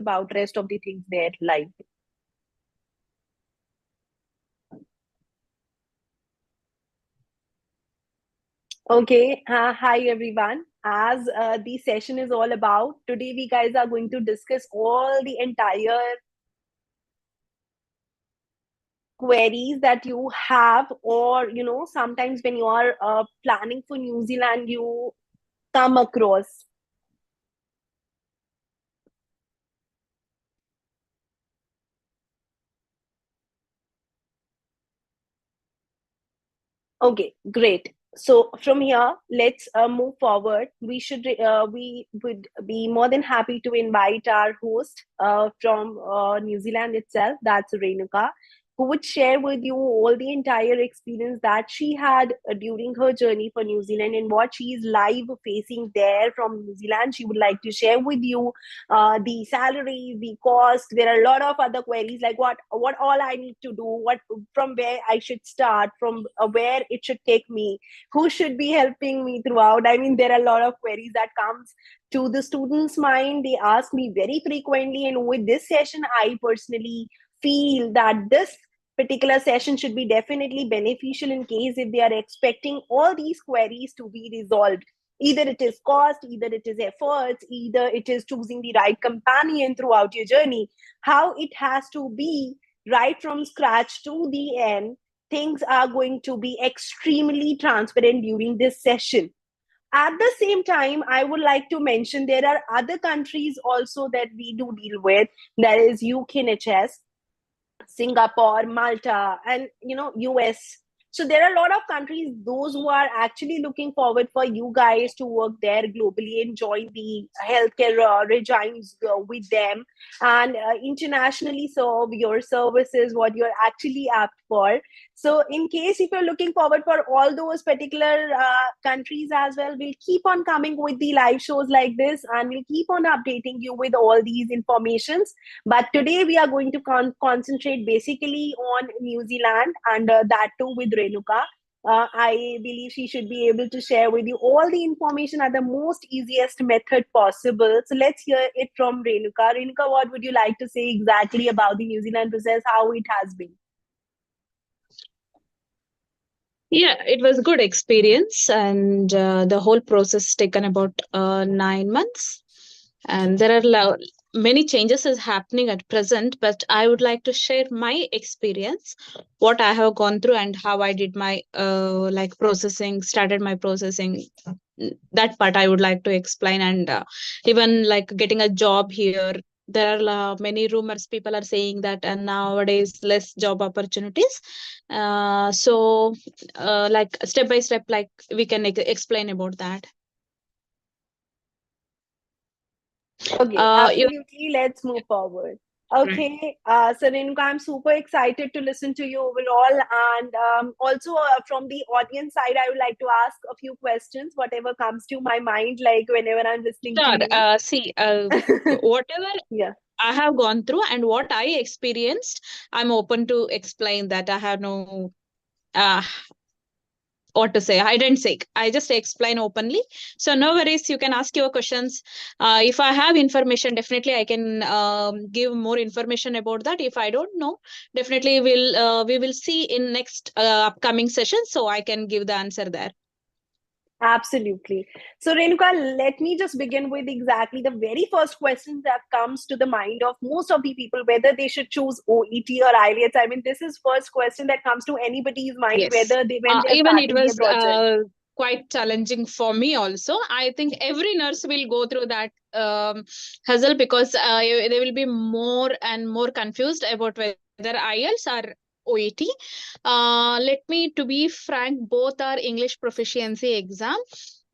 about rest of the things there live. Okay, hi everyone. As the session is all about, today we guys are going to discuss all the entire queries that you have, or sometimes when you are planning for New Zealand, you come across. Okay, great. So from here, let's move forward. We would be more than happy to invite our host from New Zealand itself. That's Renuka, who would share with you all the entire experience that she had during her journey for New Zealand and what she is live facing there from New Zealand. She would like to share with you the salary, the cost. There are a lot of other queries like what all I need to do, what from where I should start, from where it should take me, who should be helping me throughout. I mean, there are a lot of queries that comes to the students' mind. They ask me very frequently, and with this session, I personally feel that this particular session should be definitely beneficial in case if they are expecting all these queries to be resolved. Either it is cost, either it is efforts, either it is choosing the right companion throughout your journey, how it has to be right from scratch to the end. Things are going to be extremely transparent during this session. At the same time, I would like to mention there are other countries also that we do deal with. There is UKNHS, Singapore, Malta, and US. So there are a lot of countries, those who are actually looking forward for you guys to work there globally and join the healthcare regimes with them, and internationally serve your services, what you're actually apt for. So in case if you're looking forward for all those particular countries as well, we'll keep on coming with the live shows like this, and we'll keep on updating you with all these informations. But today we are going to concentrate basically on New Zealand, and that too with Renuka. I believe she should be able to share with you all the information at the most easiest method possible. So let's hear it from Renuka. Renuka, what would you like to say exactly about the New Zealand process, how it has been? Yeah, it was a good experience, and the whole process taken about 9 months. And there are many changes is happening at present, but I would like to share my experience, what I have gone through, and how I did my like processing, started my processing. That part I would like to explain, and even like getting a job here. There are many rumors. People are saying that, and nowadays less job opportunities. So like step by step, like we can explain about that. Okay, You absolutely. Let's move forward. right. Okay, so Renuka, I'm super excited to listen to you overall. And also from the audience side, I would like to ask a few questions, whatever comes to my mind, like whenever I'm listening to Sure. you. See, whatever Yeah. I have gone through and what I experienced, I'm open to explain that. I have no uh, what to say, hide and seek. I just explain openly. So no worries, you can ask your questions. If I have information, definitely I can give more information about that. If I don't know, definitely we will see in next upcoming session, so I can give the answer there. Absolutely. So, Renuka, let me just begin with exactly the very first question that comes to the mind of most of the people, whether they should choose OET or IELTS. I mean, this is first question that comes to anybody's mind, Yes. whether they when they are Even it starting their was project. quite challenging for me also. I think every nurse will go through that hassle, because they will be more and more confused about whether IELTS or OET. Let me to be frank, both are English proficiency exam.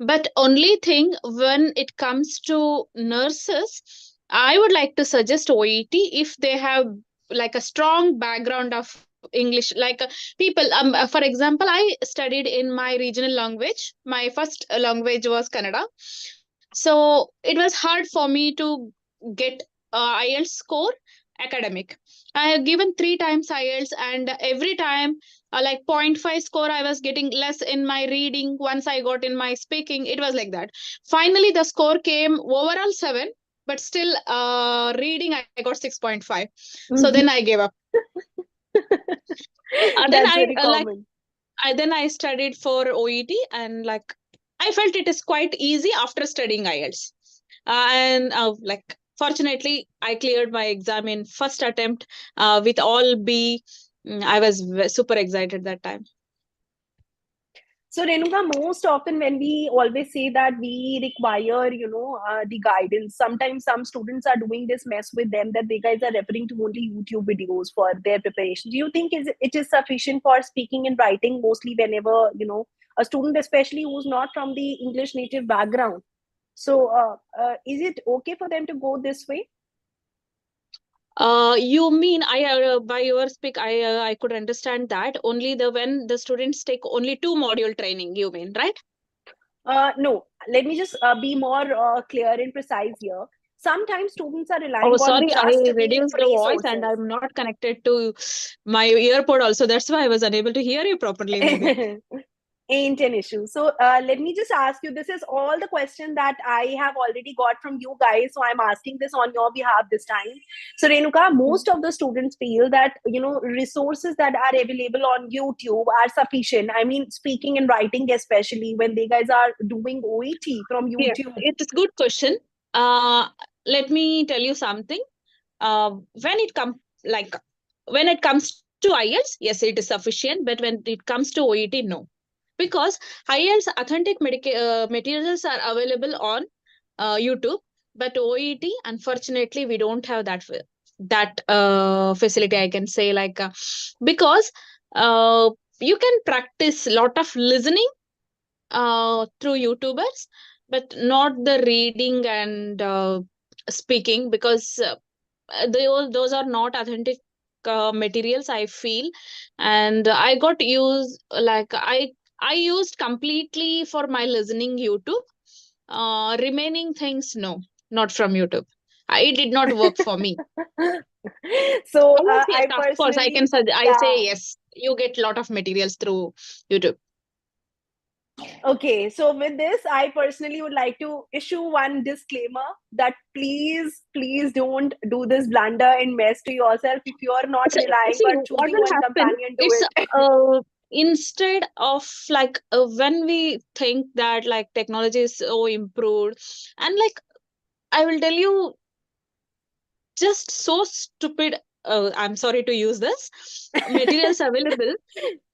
But only thing, when it comes to nurses, I would like to suggest OET if they have like a strong background of English, like people. For example, I studied in my regional language. My first language was Kannada, so it was hard for me to get IELTS score academic. I have given 3 times IELTS, and every time like 0.5 score I was getting less in my reading. Once I got in my speaking, it was like that. Finally the score came overall 7, but still reading I got 6.5. So then I gave up. Then That's I very like common. then I studied for OET, and like I felt it is quite easy after studying IELTS. And like fortunately, I cleared my exam in first attempt with all B. I was super excited that time. So Renuka, most often when we always say that we require, the guidance, sometimes some students are doing this mess with them that they guys are referring to only YouTube videos for their preparation. Do you think it is sufficient for speaking and writing mostly whenever, a student, especially who's not from the English native background? So is it okay for them to go this way? You mean I by your speak I could understand that only when the students take only 2 module training, you mean, right? No, let me just be more clear and precise here. Sometimes students are Oh, relying on sorry, I just the reduced the voice and resources. I'm not connected to my earpod also. That's why I was unable to hear you properly, maybe. Ain't an issue. So let me just ask you, this is all the question that I have already got from you guys, so I'm asking this on your behalf this time. So Renuka, most of the students feel that resources that are available on YouTube are sufficient. I mean, speaking and writing, especially when they guys are doing OET from Yes, YouTube. it's a good question. Uh, Let me tell you something. When it comes like when it comes to IELTS, yes, it is sufficient. But when it comes to OET, no, because IELTS authentic materials are available on YouTube, but OET, unfortunately, we don't have that facility. I can say because uh, you can practice a lot of listening through YouTubers, but not the reading and speaking, because those are not authentic materials, I feel. And I got used like I used completely for my listening YouTube. Remaining things, no, not from YouTube. It did not work for me. So Yes, yes, I of course. personally, I say yeah. yes. You get a lot of materials through YouTube. Okay, so with this, I personally would like to issue one disclaimer that please don't do this blunder and mess to yourself. If you are not So, relying see, or what choosing will one happen? companion, do It's it. instead of when we think that like technology is so improved, and like I will tell you, just so stupid. I'm sorry to use this materials available.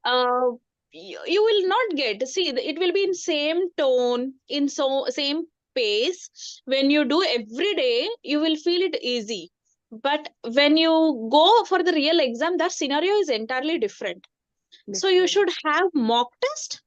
Uh, you will not get. See, it will be in same tone, in same pace. When you do every day, you will feel it easy. But when you go for the real exam, that scenario is entirely different. So you Different, should have mock test,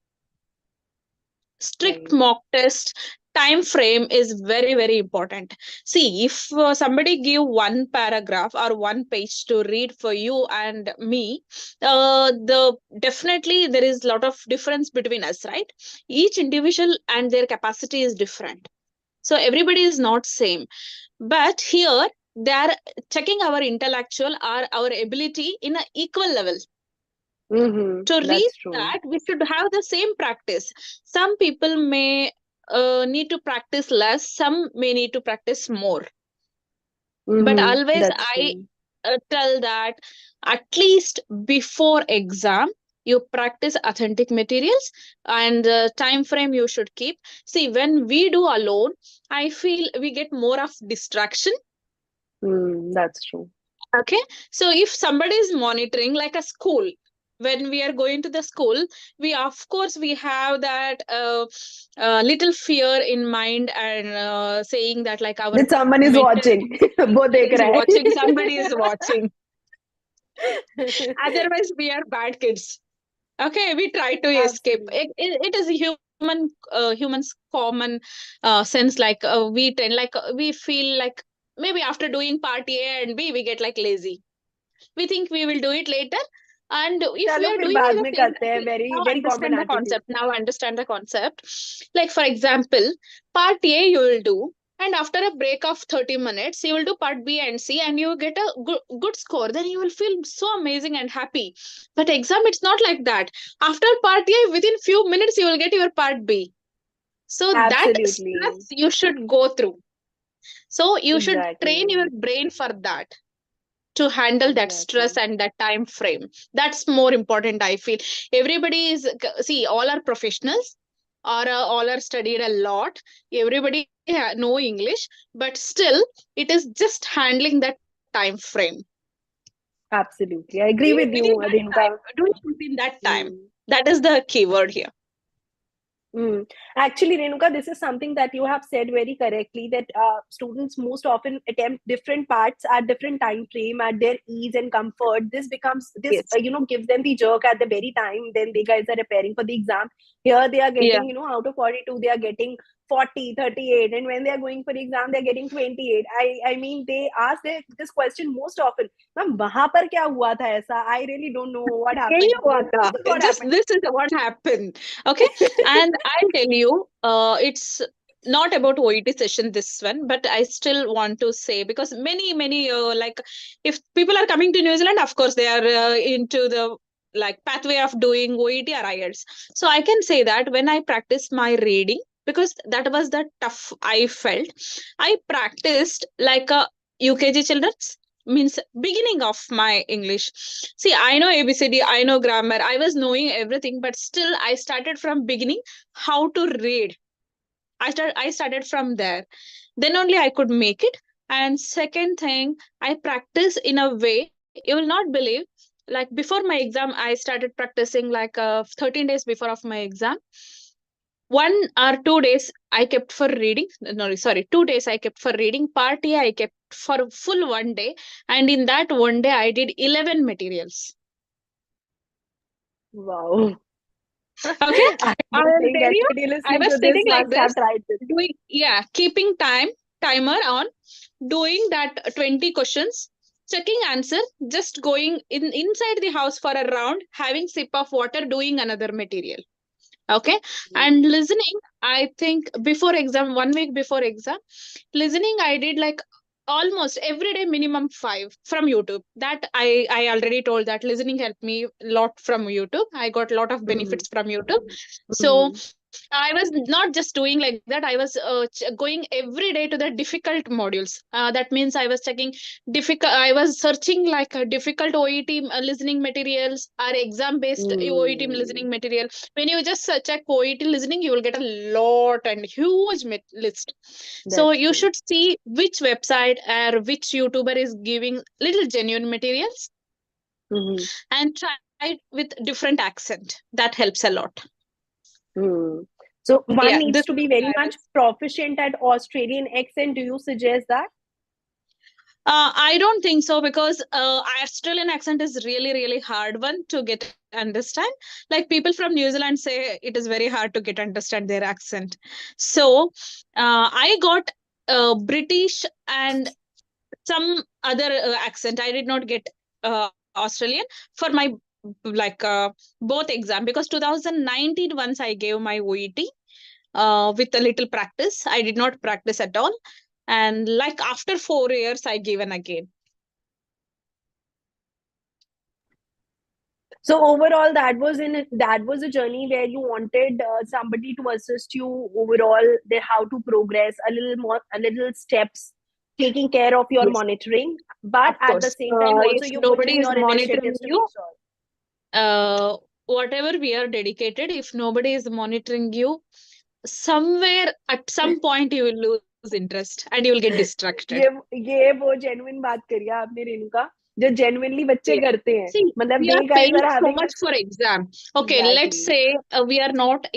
strict right? mock test. Time frame is very important. See, if somebody give one paragraph or one page to read for you and me, the definitely there is a lot of difference between us, right? Each individual and their capacity is different, so everybody is not same. But here they are checking our intellectual or our ability in an equal level. To reach That's true. that, we should have the same practice. Some people may need to practice less, some may need to practice more. But always That's I true. tell that at least before exam, you practice authentic materials, and the time frame you should keep. See, when we do alone, I feel we get more of distraction. That's true. Okay, so if somebody is monitoring like a school, when we are going to the school, we of course we have that little fear in mind, and saying that like our That someone is mental watching. वो देख is रहा watching, somebody is watching. है. Otherwise, we are bad kids. Okay, we try to escape. Absolutely. It is a human's common sense. Like we tend we feel like maybe after doing part A and B, we get like lazy. We think we will do it later, and if we चलो are फिर doing बाद at the में same करते हैं. time, Very now very common understand the attitude. concept. Now understand the concept. Like for example, part A you will do, and after a break of 30 minutes you will do part B and C, and you get a good score. Then you will feel so amazing and happy. But exam, it's not like that. After part A, within few minutes you will get your part B. So that Absolutely. stress you should go through. So you should train your Exactly. brain for that, to handle that stress Exactly. and that time frame. That's more important, I feel. Everybody is, see, all are professionals, or all are studied a lot. Everybody know English, but still it is just handling that time frame. Absolutely. I agree with you, Within that time, Renuka. do it within that time. Mm. That is the keyword here. Mm. Actually, Renuka, this is something that you have said very correctly, that students most often attempt different parts at different time frame at their ease and comfort. This becomes this Yes. gives them the jerk at the very time. Then they guys are preparing for the exam. Here they are Yeah. getting, out of 42, they are getting 40, 38, and when they are going for the exam, they are getting 28. I mean, they ask this question most often. Ma'am, वहां पर क्या हुआ था ऐसा? I really don't know what यही happened. हुआ Then था. this is what Just happened. this is what happened. Okay. And I'll tell you, it's not about OET session, this one, but I still want to say, because many like, if people are coming to New Zealand, of course they are into the like pathway of doing OET or IELTS. So I can say that when I practiced my reading, because that was the tough I felt, I practiced like a UKG children's, means beginning of my English. See, I know ABCD, I know grammar, I was knowing everything, but still I started from beginning, how to read. I started from there. Then only I could make it. And second thing, I practice in a way you will not believe. Like before my exam, I started practicing like 13 days before of my exam. 1 or 2 days I kept for reading. No, sorry, 2 days I kept for reading. Party I kept for full one day, and in that one day I did 11 materials. Wow. Okay, I I don't will think tell you, anybody I listening was to this sitting like must have this, tried this. doing, yeah, keeping timer on, doing that 20 questions, checking answer, just going inside the house for a round, having sip of water, doing another material. Okay, and listening, I think before exam, 1 week before exam, listening I did like almost every day minimum 5 from YouTube. That I already told that listening helped me a lot from YouTube. I got a lot of Mhm, benefits from YouTube. So mhm, I was not just doing like that. I was going every day to the difficult modules. That means I was checking difficult. I was searching like a difficult OET listening materials or exam based OET mm. listening material. When you just check OET listening, you will get a lot and huge list. So That's you true. should see which website or which YouTuber is giving little genuine materials, Mhm, and try it with different accent. That helps a lot. mm. So one Yeah, needs this to is be what very I much was. proficient at Australian accent. Do you suggest that? I don't think so, because Australian accent is really, really hard one to get understand. Like people from New Zealand say it is very hard to get understand their accent. So I got British and some other accent. I did not get Australian for my like both exam, because 2019 once I gave my OET with a little practice. I did not practice at all, and like after 4 years I given again. So overall, that was a journey where you wanted somebody to assist you overall, how to progress a little more, a little steps, taking care of your Yes, monitoring, but of at the course. same time also If you put in nobody is your monitoring initiatives to make you, sure. whatever we are dedicated, if nobody is monitoring you, somewhere at some point you will lose interest and you will get distracted. ये वो genuine बात करी है आपने रेणुका, जो genuinely बच्चे Yeah. करते हैं, See, मतलब we are they guys paying are so having much this. for exam. Okay, let's Exactly. say we are not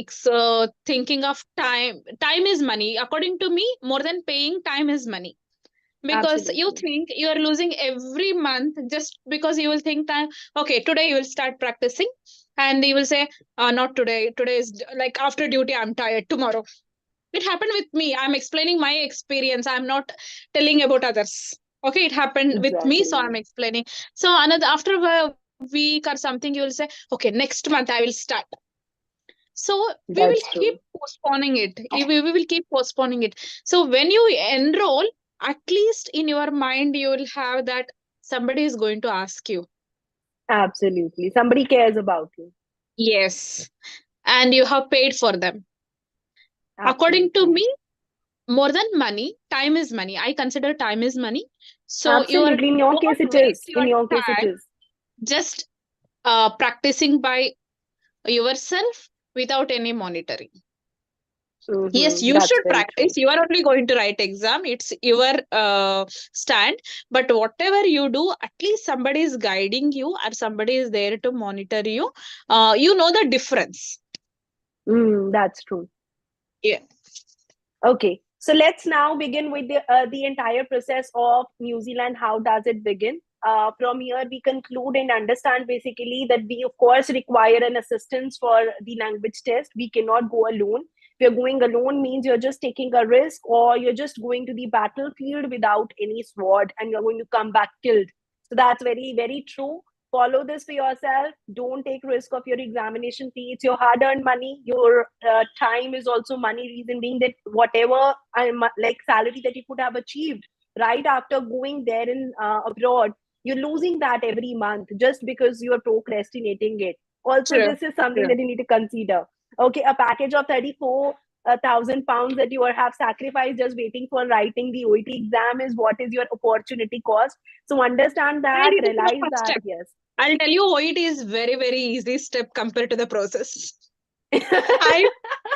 thinking of time. Time is money. According to me, more than paying, time is money. Because you Absolutely. think you are losing every month just because you will think that, okay, today you will start practicing, and you will say, not today. Today is like after duty, I'm tired. Tomorrow. It happened with me. I'm explaining my experience. I'm not telling about others. Okay, it happened with me, so I'm Exactly. explaining. So another after a week or something, you will say, okay, next month I will start. So we will That's keep true. postponing it. We will keep postponing it. So when you enroll, at least in your mind, you will have that somebody is going to ask you. Absolutely. Somebody cares about you. Yes. And you have paid for them. According to Absolutely. me, more than money, time is money. I consider time is money. So you Absolutely. In your case, don't it waste is. your In your case, it time is. just practicing by yourself without any monitoring. Yes, you That's should very practice. true. You are only going to write exam. It's your stand. But whatever you do, at least somebody is guiding you or somebody is there to monitor you. You know the difference. That's true. Yeah. Okay, so let's now begin with the entire process of New Zealand. How does it begin? From here, we conclude and understand basically that we, of course, require an assistance for the language test. We cannot go alone. If you're going alone, means you're just taking a risk, or you're just going to the battlefield without any sword, and you're going to come back killed. So that's very, very true. Follow this for yourself. Don't take risk of your examination fee. It's your hard earned money. Your time is also money. Reason being that whatever like salary that you could have achieved right after going there in abroad, you're losing that every month just because you are procrastinating it. Also, True. this is something True. that you need to consider. Okay, a package of 34,000 pounds that you have sacrificed just waiting for writing the OET exam is what is your opportunity cost. So understand And that, it is the realize first that, step. yes. I'll tell you, OET is very, very easy step compared to the process. I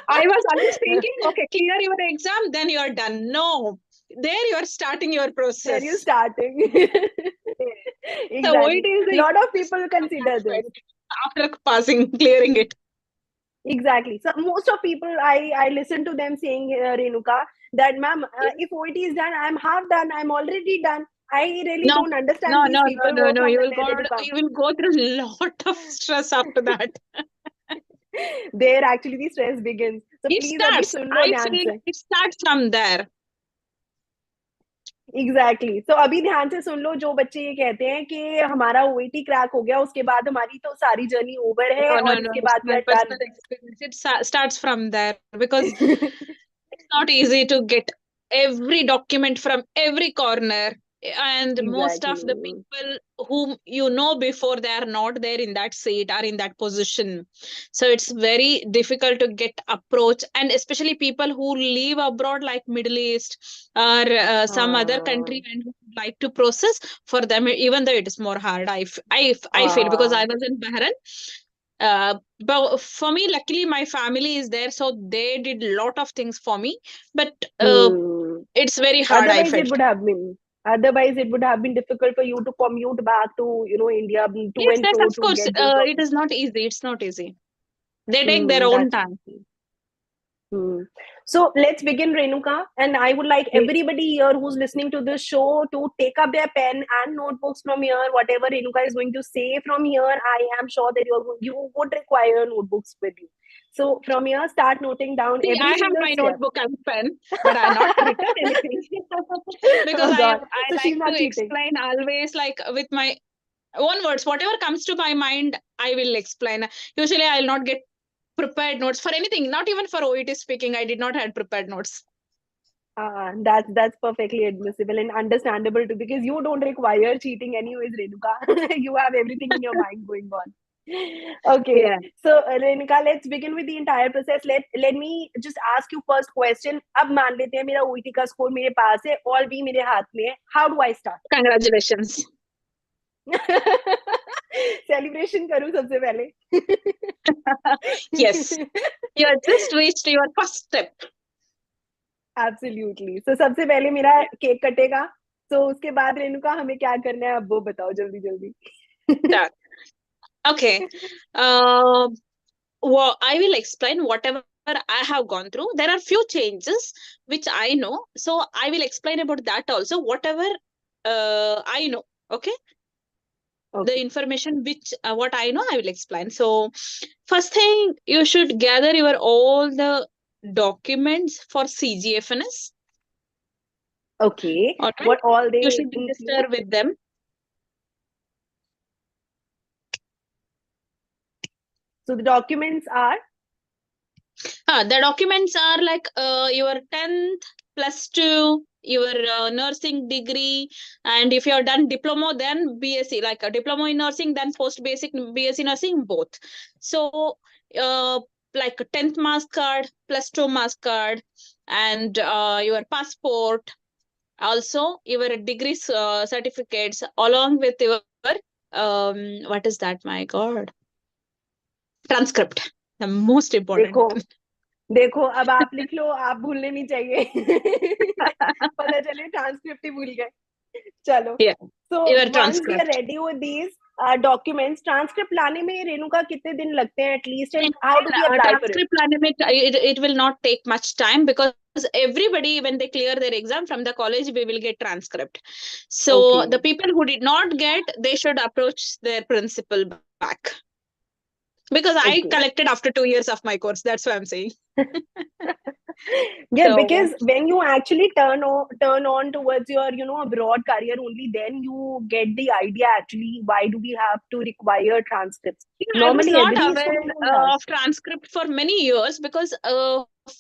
I was always thinking, okay, clear your exam, then you are done. No, there you are starting your There you process. starting. So OET Exactly. is A the lot of easiest people step consider this. after passing, clearing it. Exactly. So most of people, I listen to them saying, Renuka, that ma'am, if OET is done, I'm half done. I'm already done. I really No, don't understand no, these no, no, people. no, Wo no. from where they come. You will go through a lot of stress after that. There actually the stress begins. So It please, abhi starts. sun lo I dhyan feel se. it starts from there. Exactly exactly. तो अभी ध्यान से सुन लो जो बच्चे ये कहते हैं कि हमारा ओईटी क्रैक हो गया उसके बाद हमारी तो सारी जर्नी ओवर है No, no, और no. इसके It's बाद we my are personal done. experience. It starts from there because it's not easy to get every document from every corner. And most of the exactly. people whom you know before, they are not there in that seat or in that position. So it's very difficult to get approach, and especially people who live abroad like Middle East or some other हाँ. country and who like to process, for them even though it is more hard. I feel, because I हाँ. was in Bahrain. But for me, luckily my family is there, so they did a lot of things for me. But Hmm. it's very hard, I Otherwise, felt. it would have been. Otherwise, it would have been difficult for you to commute back to India to Yes, and yes, fro of to course. get those It is documents. not easy. It's not easy. They take their own That's time. Hmm. So let's begin, Renuka. And I would like Yes. everybody here who's listening to this show to take up their pen and notebooks from here. Whatever Renuka is going to say from here, I am sure that you would require notebooks with you. So from here, start noting down See, I every have single my step. notebook and pen, but I have not written anything because Oh God! I So she's like not to cheating. explain always like with my own words. Whatever comes to my mind, I will explain. Usually, I will not get prepared notes for anything. Not even for OET speaking, I did not have prepared notes. That's perfectly admissible and understandable too, because you don't require cheating anyways, Renuka. You have everything in your mind going on. Okay, Yeah. so Renuka, let's begin with the entire process. Let me just ask you first question. अब मान लेते हैं मेरा OET का score मेरे पास है और भी मेरे हाथ में है. How do I start? Congratulations. Celebration करूँ सबसे पहले. Yes. You have just reached your first step. Absolutely. So सबसे पहले मेरा केक कटेगा. So उसके बाद रेणुका हमें क्या करना है अब वो बताओ जल्दी जल्दी. Done. Okay. Uh, well, I will explain whatever I have gone through. There are few changes which I know, so I will explain about that also. Whatever I know, okay. The information which what I know, I will explain. So, first thing, you should gather your all the documents for CGFNS. Okay. All right. What all You they should include? register with them. So the documents are The documents are like your 10th plus 2, your nursing degree, and if you have done diploma, then BSc, like a diploma in nursing, then post basic BSc nursing, both. So, like a 10th mask card, plus 2 mask card, and your passport, also your degree certificates, along with your what is that, my god, transcript, the most important देखो one. देखो अब आप लिख लो, आप भूलने नहीं चाहिए। पता चले ट्रांसक्रिप्ट ही भूल गए। चलो, Yeah, so your once we are transcript. ready with these documents, transcript लाने में रेणुका कितने दिन लगते हैं at least, In and how do we apply for it? transcript planning, it will not take much time, because everybody, when they clear their exam from the college, we will get transcript. So the Okay, people who did not get, they should approach their principal back, because I okay. collected after 2 years of my course. That's what I'm saying. Yeah, So because when you actually turn on towards your abroad career, only then you get the idea actually why do we have to require transcripts. I was Normally not every aware student has. of transcript for many years, because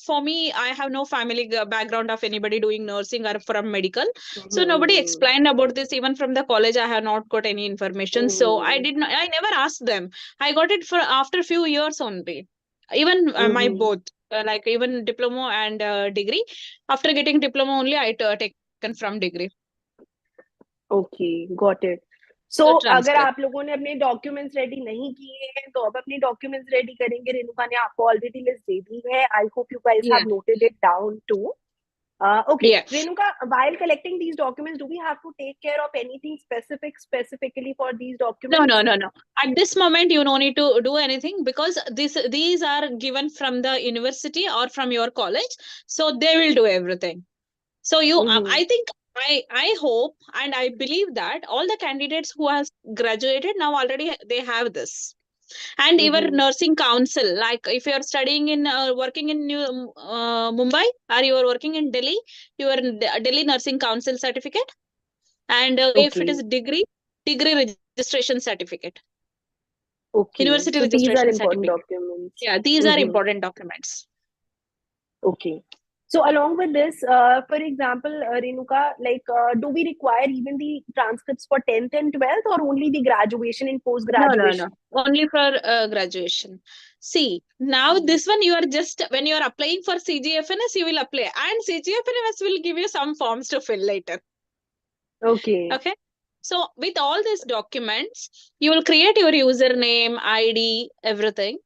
for me, I have no family background of anybody doing nursing or from medical. So nobody Hmm. explained about this. Even from the college, I have not got any information. So Hmm. I never asked them. I got it for after a few years only. Even my Hmm. both, like even diploma and degree. After getting diploma only, I taken from degree. Okay, got it. So So अगर transcript. आप लोगों ने अपने documents ready नहीं किए हैं तो अब अपने डॉक्यूमेंट्स रेडी करेंगे। रेणुका ने आपको ऑलरेडी लिस्ट दे दी है। I hope you guys Yeah. Have noted it down too. Okay, Yeah. Renuka, while collecting these documents, do we have to take care of anything specifically for these No, no, documents? no, no. At this moment, you don't need to do anything, because these are given from the university or from your college, so they will do everything. So Mm-hmm. I think, I hope and I believe that all the candidates who has graduated now already, they have this. And your Mm-hmm. nursing council, like if you are studying in working in Mumbai, or you are working in Delhi, your Delhi nursing council certificate, and if it is Okay. degree registration certificate, Okay. university So these are registration important certificate. documents. Yeah, these are Mm-hmm. important documents. Okay. So along with this, for example, Renuka, like, do we require even the transcripts for 10th and 12th, or only the graduation and post No, no, no. graduation? Only for graduation. See, now this one, you are just, when you are applying for CGFNS, you will apply, and CGFNS will give you some forms to fill later. Okay. Okay. So with all these documents, you will create your username, ID, everything.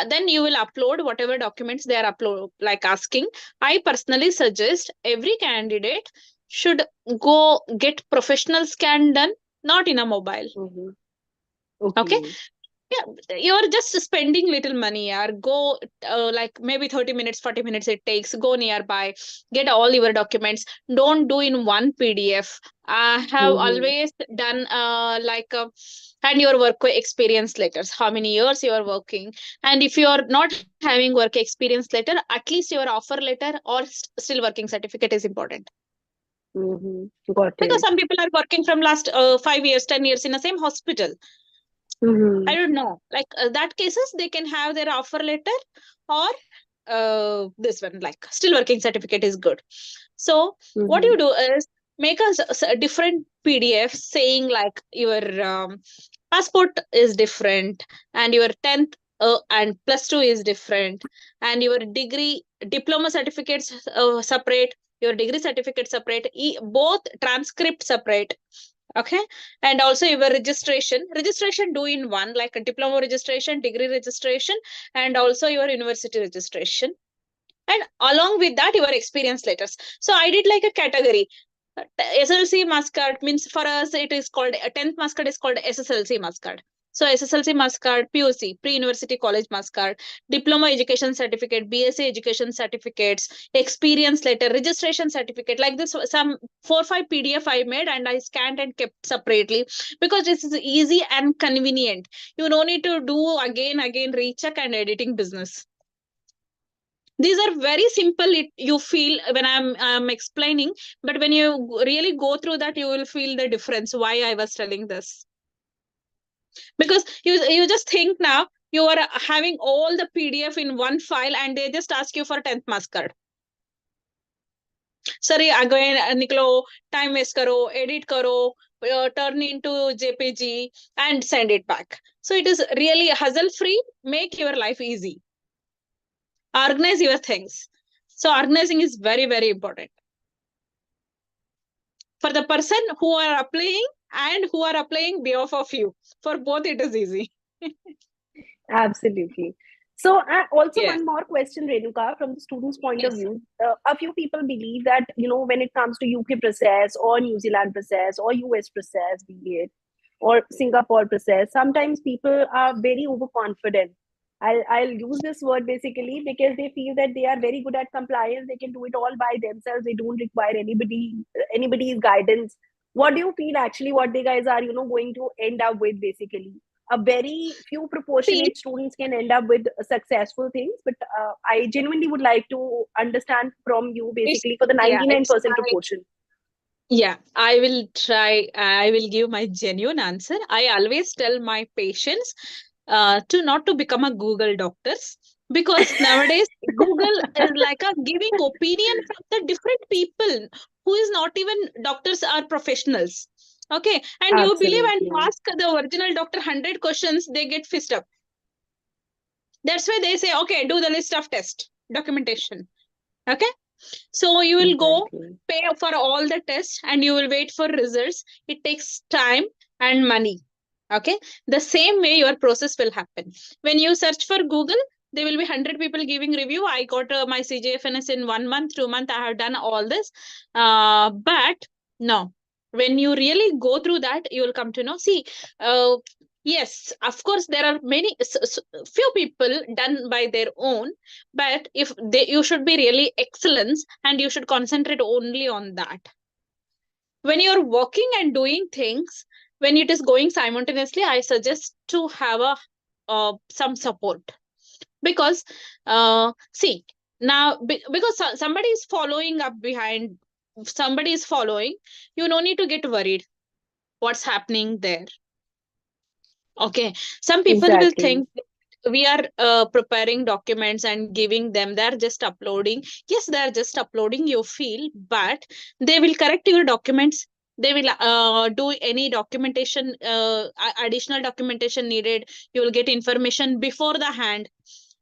Then you will upload whatever documents they are upload, like asking. I personally suggest every candidate should go get professional scan done, not in a mobile. Mm-hmm. Okay. Okay. Yeah, you're just spending little money, or go like maybe 30 minutes, 40 minutes it takes. Go nearby, get all your documents. Don't do in one PDF. I have Mm-hmm. always done like and your work experience letters, how many years you are working. And if you are not having work experience letter, at least your offer letter or still working certificate is important, Mm-hmm. Got because it. some people are working from last 5 years, 10 years in the same hospital. I Mm-hmm. don't know. Like that cases, they can have their offer letter, or this one, like still working certificate is good. So what Mm-hmm. you do is make a different PDF saying like your passport is different, and your 10th and plus 2 is different, and your degree diploma certificates separate, your degree certificate separate, both transcript separate. Okay. And also your registration do in one, like a diploma registration, degree registration, and also your university registration. And along with that, your experience letters. So I did like a category. SSLC mask card means, for us it is called, a 10th mask card is called SSLC mask card. So SSLC mask card, PUC, pre-university college mask card, diploma education certificate, BSc education certificates, experience letter, registration certificate, like this. Some 4 5 PDF I made, and I scanned and kept separately, because this is easy and convenient. You don't need to do again recheck and editing business. These are very simple, you feel when I'm explaining, but when you really go through that, you will feel the difference why I was telling this. Because you just think now you are having all the PDF in one file, and they just ask you for 10th mask card. Sorry, again निकलो, time waste करो, edit करो, turn into JPG and send it back. So it is really hassle free. Make your life easy, organize your things. So organizing is very, very important for the person who are applying and who are applying behalf of you. For both, it is easy. Absolutely. So, also Yeah. one more question, Renuka, from the student's point of Yes. view. A few people believe that, when it comes to UK process or New Zealand process or US process, be it, or Singapore process, sometimes people are very overconfident. I'll use this word basically because they feel that they are very good at compliance. They can do it all by themselves. They don't require anybody's guidance. What do you feel actually? What they guys are, going to end up with basically? A very few See, proportionate students can end up with successful things, but I genuinely would like to understand from you it's basically for the yeah, it's 99% proportion. yeah, I will try. I will give my genuine answer. I always tell my patients to not to become a Google doctors, because nowadays Google is like a giving opinion from the different people who is not even doctors or professionals. Okay, and you believe and you Absolutely. ask the original doctor 100 questions, they get fist up. That's why they say, okay, do the list of test documentation. Okay, so you will go Exactly. pay for all the tests and you will wait for results. It takes time and money. Okay, the same way your process will happen. When you search for Google, there will be 100 people giving review. I got my CJFNS in 1 month, 2 month. I have done all this. But no, when you really go through that, you will come to know. See, yes, of course, there are many few people done by their own, but if they, you should be really excellence and you should concentrate only on that. When you're working and doing things, when it is going simultaneously, I suggest to have a some support, because see, now because somebody is following up behind, somebody is following, you no need to get worried what's happening there. Okay, some people will Exactly. think we are preparing documents and giving them, they're just uploading. Yes, they're just uploading, you feel, but they will correct your documents. They will do any documentation, additional documentation needed. You will get information before the hand.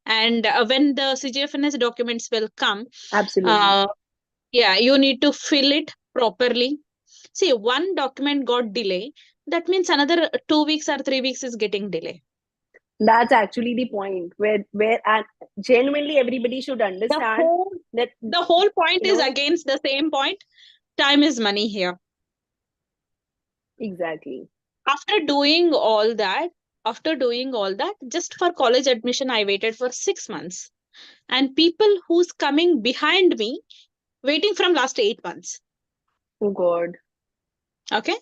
And when the CGFNS documents will come, Absolutely. uh, yeah, you need to fill it properly. See, one document got delay, that means another 2 weeks or 3 weeks is getting delay. That's actually the point where and genuinely everybody should the understand whole that, the whole point you is know, against the same point. Time is money here. exactly. after doing all that after doing all that, just for college admission, I waited for 6 months, and people who's coming behind me waiting from last 8 months. Oh God. Okay,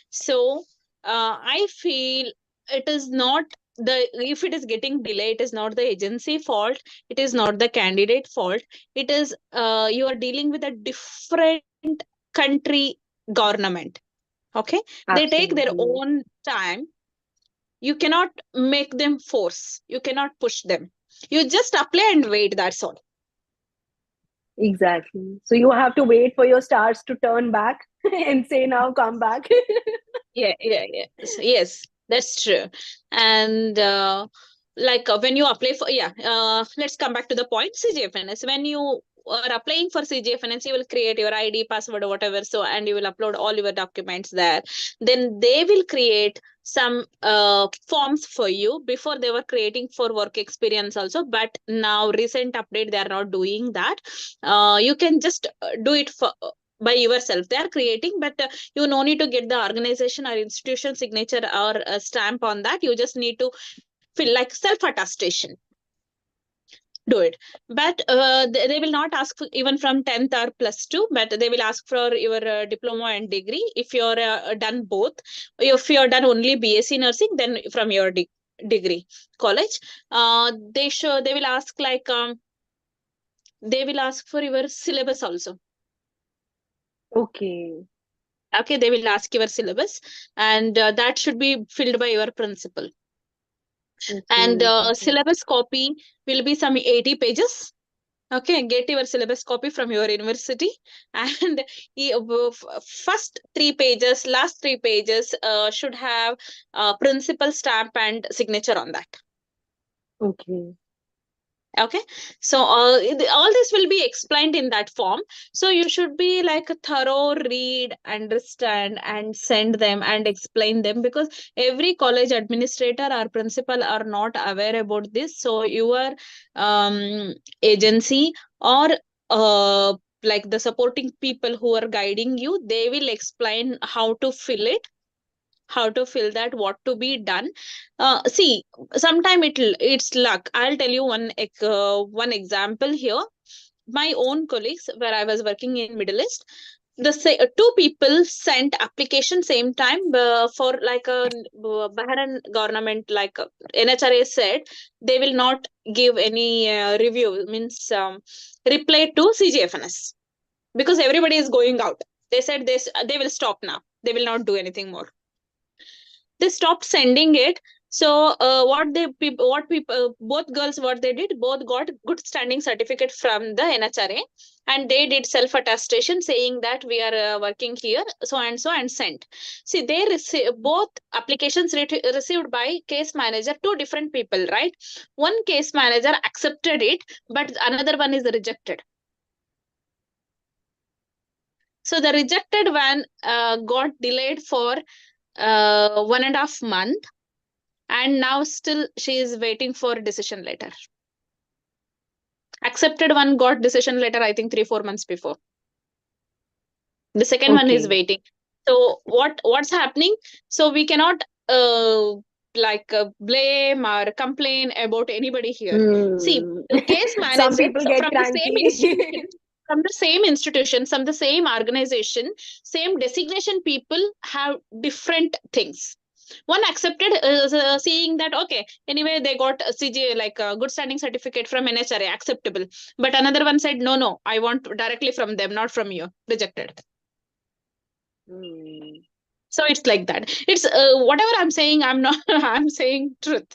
so I feel it is not the, if it is getting delayed, it is not the agency fault, it is not the candidate fault. It is you are dealing with a different country government. Okay, they take their Absolutely. own time. You cannot make them force, you cannot push them. You just apply and wait, that's all. Exactly. So you have to wait for your stars to turn back and say, now come back. Yeah. Yes, that's true. And like when you apply for, yeah, let's come back to the point. CGFNS, when you are applying for CGFNS, you will create your ID, password, whatever, so, and you will upload all your documents there. Then they will create some forms for you. Before they were creating for work experience also, but now recent update they are not doing that. You can just do it for by yourself, they are creating, but you no need to get the organization or institution signature or a stamp on that. You just need to fill like self attestation, do it. But they will not ask for even from 10th or plus 2, but they will ask for your diploma and degree. If you're done both, if you're done only BSc nursing, then from your degree college, they will ask like they will ask for your syllabus also. Okay. Okay, they will ask your syllabus, and that should be filled by your principal. And Okay. Got it. syllabus copy will be some 80 pages. Okay, get your syllabus copy from your university, and first 3 pages, last 3 pages should have principal stamp and signature on that. Okay. Okay, so all this will be explained in that form. So you should be like a thorough read, understand, and send them and explain them, because every college administrator or principal are not aware about this. So your agency or like the supporting people who are guiding you, they will explain how to fill it, how to fill that, what to be done. See, sometime it's luck. I'll tell you one example here. My own colleagues, where I was working in Middle East, two people sent application same time for like a Bahrain government, like NHRA said they will not give any review, means reply to CGFNS, because everybody is going out. They said this, they will stop now, they will not do anything more. They stopped sending it. So what people both girls, what they did, both got good standing certificate from the NHRA, and they did self attestation saying that we are working here so and sent. See, they both applications received by case manager, two different people, right? One case manager accepted it, but another one is rejected. So the rejected one got delayed for 1.5 months, and now still she is waiting for decision letter. Accepted one got decision letter, I think 3-4 months before. The second one is Okay. waiting. So what's happening? So we cannot blame or complain about anybody here. See, Hmm. case Some managers people get from the same cranky. institution, from the same organization, same designation, people have different things. One accepted, seeing that okay, anyway they got a CJ, like a good standing certificate from NHRA, acceptable. But another one said no, I want directly from them, not from you, rejected. Hmm. So it's like that. It's whatever I'm saying, I'm not I'm saying truth.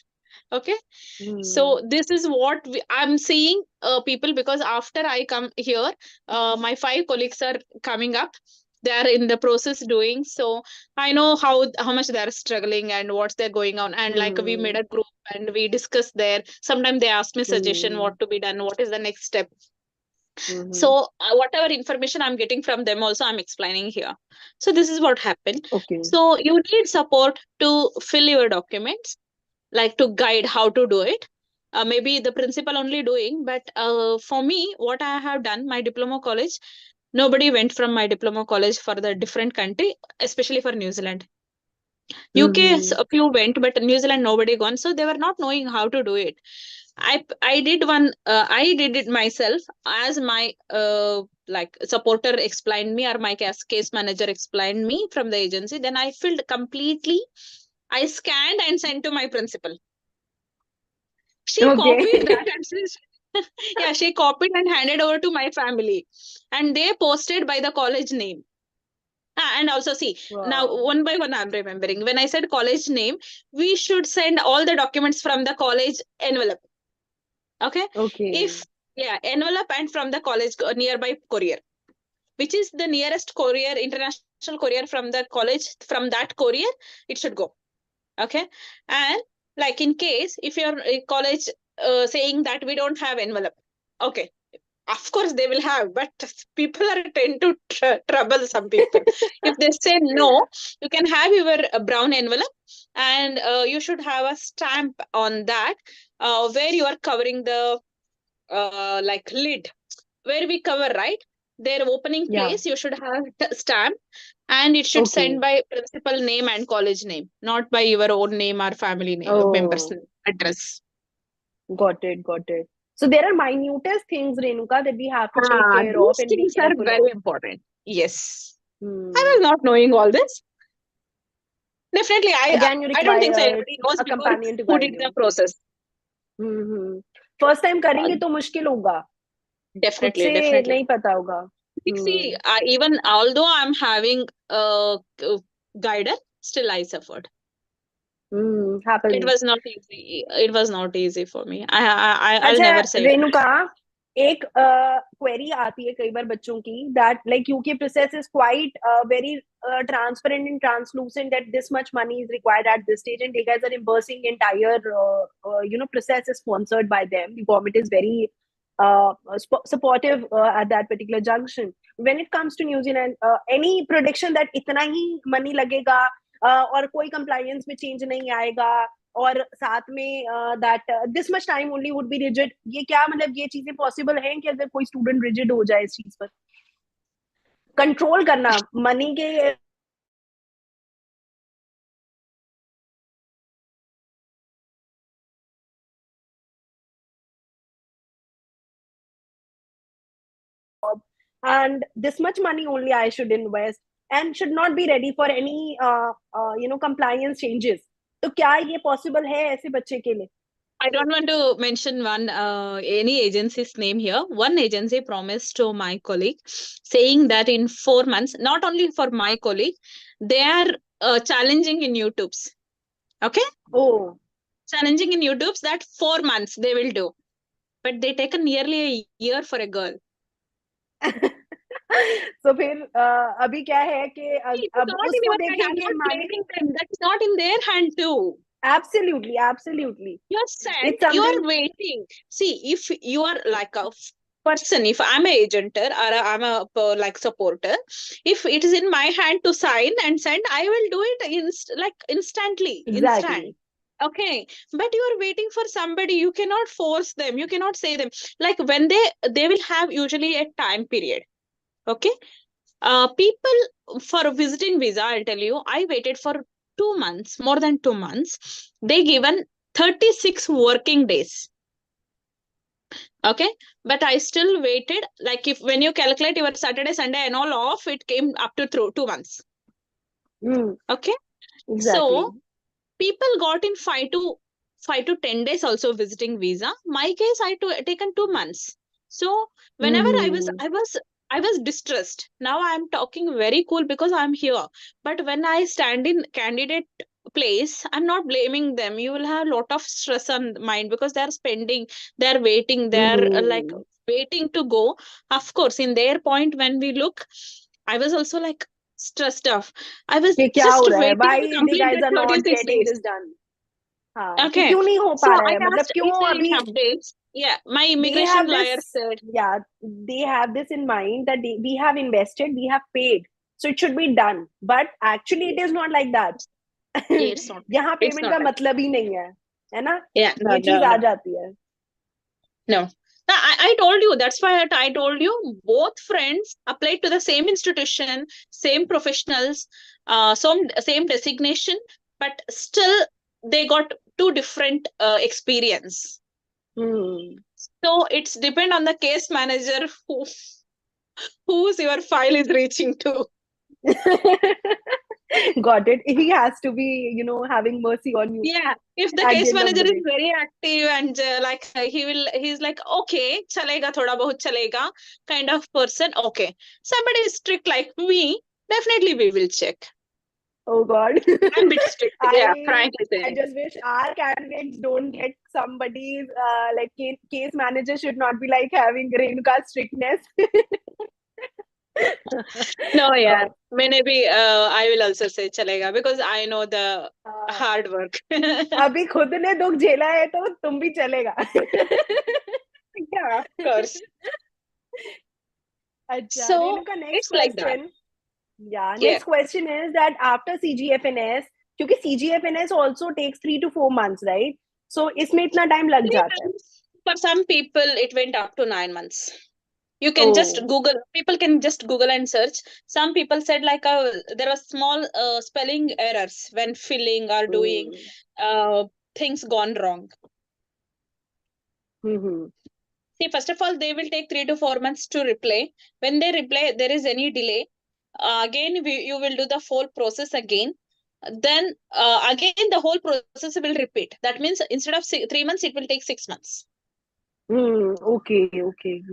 Okay, Hmm. so this is what I'm seeing people, because after I come here, my 5 colleagues are coming up, they are in the process doing. So I know how much they are struggling and what's they're going on, and like we made Hmm. a group and we discuss there. Sometimes they ask me suggestion, Hmm. what to be done, what is the next step. Hmm. So whatever information I'm getting from them also I'm explaining here. So this is what happened. Okay. So you need support to fill your documents, like to guide how to do it. Maybe the principal only doing, but for me, what I have done, my diploma college, nobody went from my diploma college for the different country, especially for New Zealand. UK, Hmm. a few went, but New Zealand nobody gone, so they were not knowing how to do it. I did one. I did it myself, as my like supporter explained me, or my case manager explained me from the agency. Then I filled completely. I scanned and sent to my principal. She copied Okay. that and yeah, she copied and handed over to my family, and they posted by the college name. And also see, now Wow. one by one I'm remembering. When I said college name, we should send all the documents from the college envelope. Okay, Okay. if yeah, envelope and from the college nearby courier, which is the nearest courier, international courier from the college, from that courier it should go. Okay, and like in case if your college saying that we don't have envelope, okay, of course they will have, but people are tend to trouble some people. If they say no, you can have your brown envelope, and you should have a stamp on that, where you are covering the like lid, where we cover, right, their opening Yeah. place, you should have stamp, and it should send Okay. by principal name and college name, not by your own name or family name, members Oh, name, address. got it. Got it. So there are minutest things, Renuka, that we have to take Ah, care of these and be things are careful of. very important. Yes. I Hmm. was not knowing all this. Definitely, Again, you I don't think so require anybody knows a before companion to who guide did the you. process. Hmm. First time Uh, करेंगे तो मुश्किल होगा. खुद definitely, से definitely. नहीं पता होगा. See, hmm. even although I'm having a guider, still I suffered. It Happens. was not easy. It was not easy for me. I'll अच्छा never say it. रेणुका, एक क्वेरी आती है कई बार बच्चों की that like UK process is quite very transparent and translucent that this much money is required at this stage and they guys are reimbursing entire process is sponsored by them. The government is very supportive at that particular junction. When it comes to New Zealand, any prediction that इतना ही money लगेगा और कोई compliance में change नहीं आएगा और साथ में that this much time only would be rigid, ये क्या मतलब ये चीजें पॉसिबल हैं कि अगर कोई स्टूडेंट रिजिड हो जाए इस चीज पर? कंट्रोल करना मनी के and this much money only I should invest and should not be ready for any compliance changes. तो क्या ये पॉसिबल है ऐसे बच्चे के लिए? I don't want to mention any agency's name here. One agency promised to my colleague, saying that in 4 months, not only for my colleague, they are challenging in YouTube's. Okay? Oh. Challenging in YouTube's that 4 months they will do. But they take nearly a year for a girl. So फिर अभी क्या है कि अब उसको देखें कि that is not in their hand too. Absolutely. You're sad. You're waiting. See, if you are like a person, if I'm an agenter or I'm a like supporter, if it is in my hand to sign and send, I will do it instantly. Exactly. Instant. Okay, but you are waiting for somebody. You cannot force them. You cannot say them. Like when they will have usually a time period. Okay, people for visiting visa, I'll tell you, I waited for 2 months, more than 2 months. They given 36 working days. Okay, but I still waited. Like if when you calculate your Saturday, Sunday and all off, it came up to 2 months. Okay, exactly. So people got in 5 to 10 days also visiting visa. My case, I taken 2 months. So whenever I was distressed. Now I'm talking very cool because I'm here. But when I stand in candidate place, I'm not blaming them. You will have a lot of stress on mind because they're spending, they're waiting, they're like waiting to go. Of course, in their point, when we look, I was also like stressed off. I was just waiting to complete the 36 days. Okay. क्यों नहीं हो पा रहा है, मतलब क्यों अभी updates? Yeah, my immigration lawyer said. Yeah, they have this in mind that we have invested, we have paid, so it should be done. But actually, it is not like that. It's not. यहाँ payment का मतलब ही नहीं है ना? Yeah, no, ये चीज आ जाती है. No. I told you, that's why I told you, both friends applied to the same institution, same professionals, same designation, but still they got two different experience. So it's depend on the case manager whose your file is reaching to. Got it. He has to be, having mercy on you. Yeah, if the case manager is very active and he's like, okay, chalega, thoda bahut chalega kind of person. Okay, somebody is strict like me, definitely we will check. Oh God. I'm a bit strict. Yeah, frankly saying. I just wish our candidates don't get somebody's like case manager should not be like having Renuka's strictness. No, yeah. Maybe I will also say chalega because I know the hard work. अभी खुद ने दुख झेला है तो तुम भी चलेगा. Yeah, of course. So Renuka, next question. Like yeah, next question is that after CGFNS, क्योंकि CGFNS also takes 3 to 4 months, right? So इसमें इतना time लग जाता है. For some people, it went up to 9 months. You can just Google. People can just Google and search. Some people said like there are small spelling errors when filling or doing things gone wrong. See, first of all, they will take 3 to 4 months to reply. When they reply, there is any delay. Again, you will do the whole process again. Then again, the whole process will repeat. That means instead of 3 months, it will take 6 months. Okay,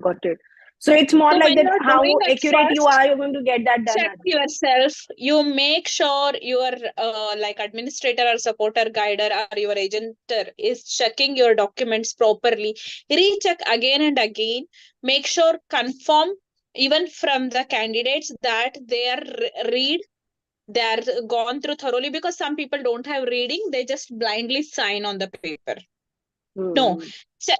got it. So it's more So like when that, you're how doing at accurate you first, are, you're going to get that done check at the end. yourself. You make sure your like administrator or supporter guider or your agenter is checking your documents properly. Recheck again and again. Make sure, confirm even from the candidates that they are read, they are gone through thoroughly, because some people don't have reading, they just blindly sign on the paper. No, Hmm.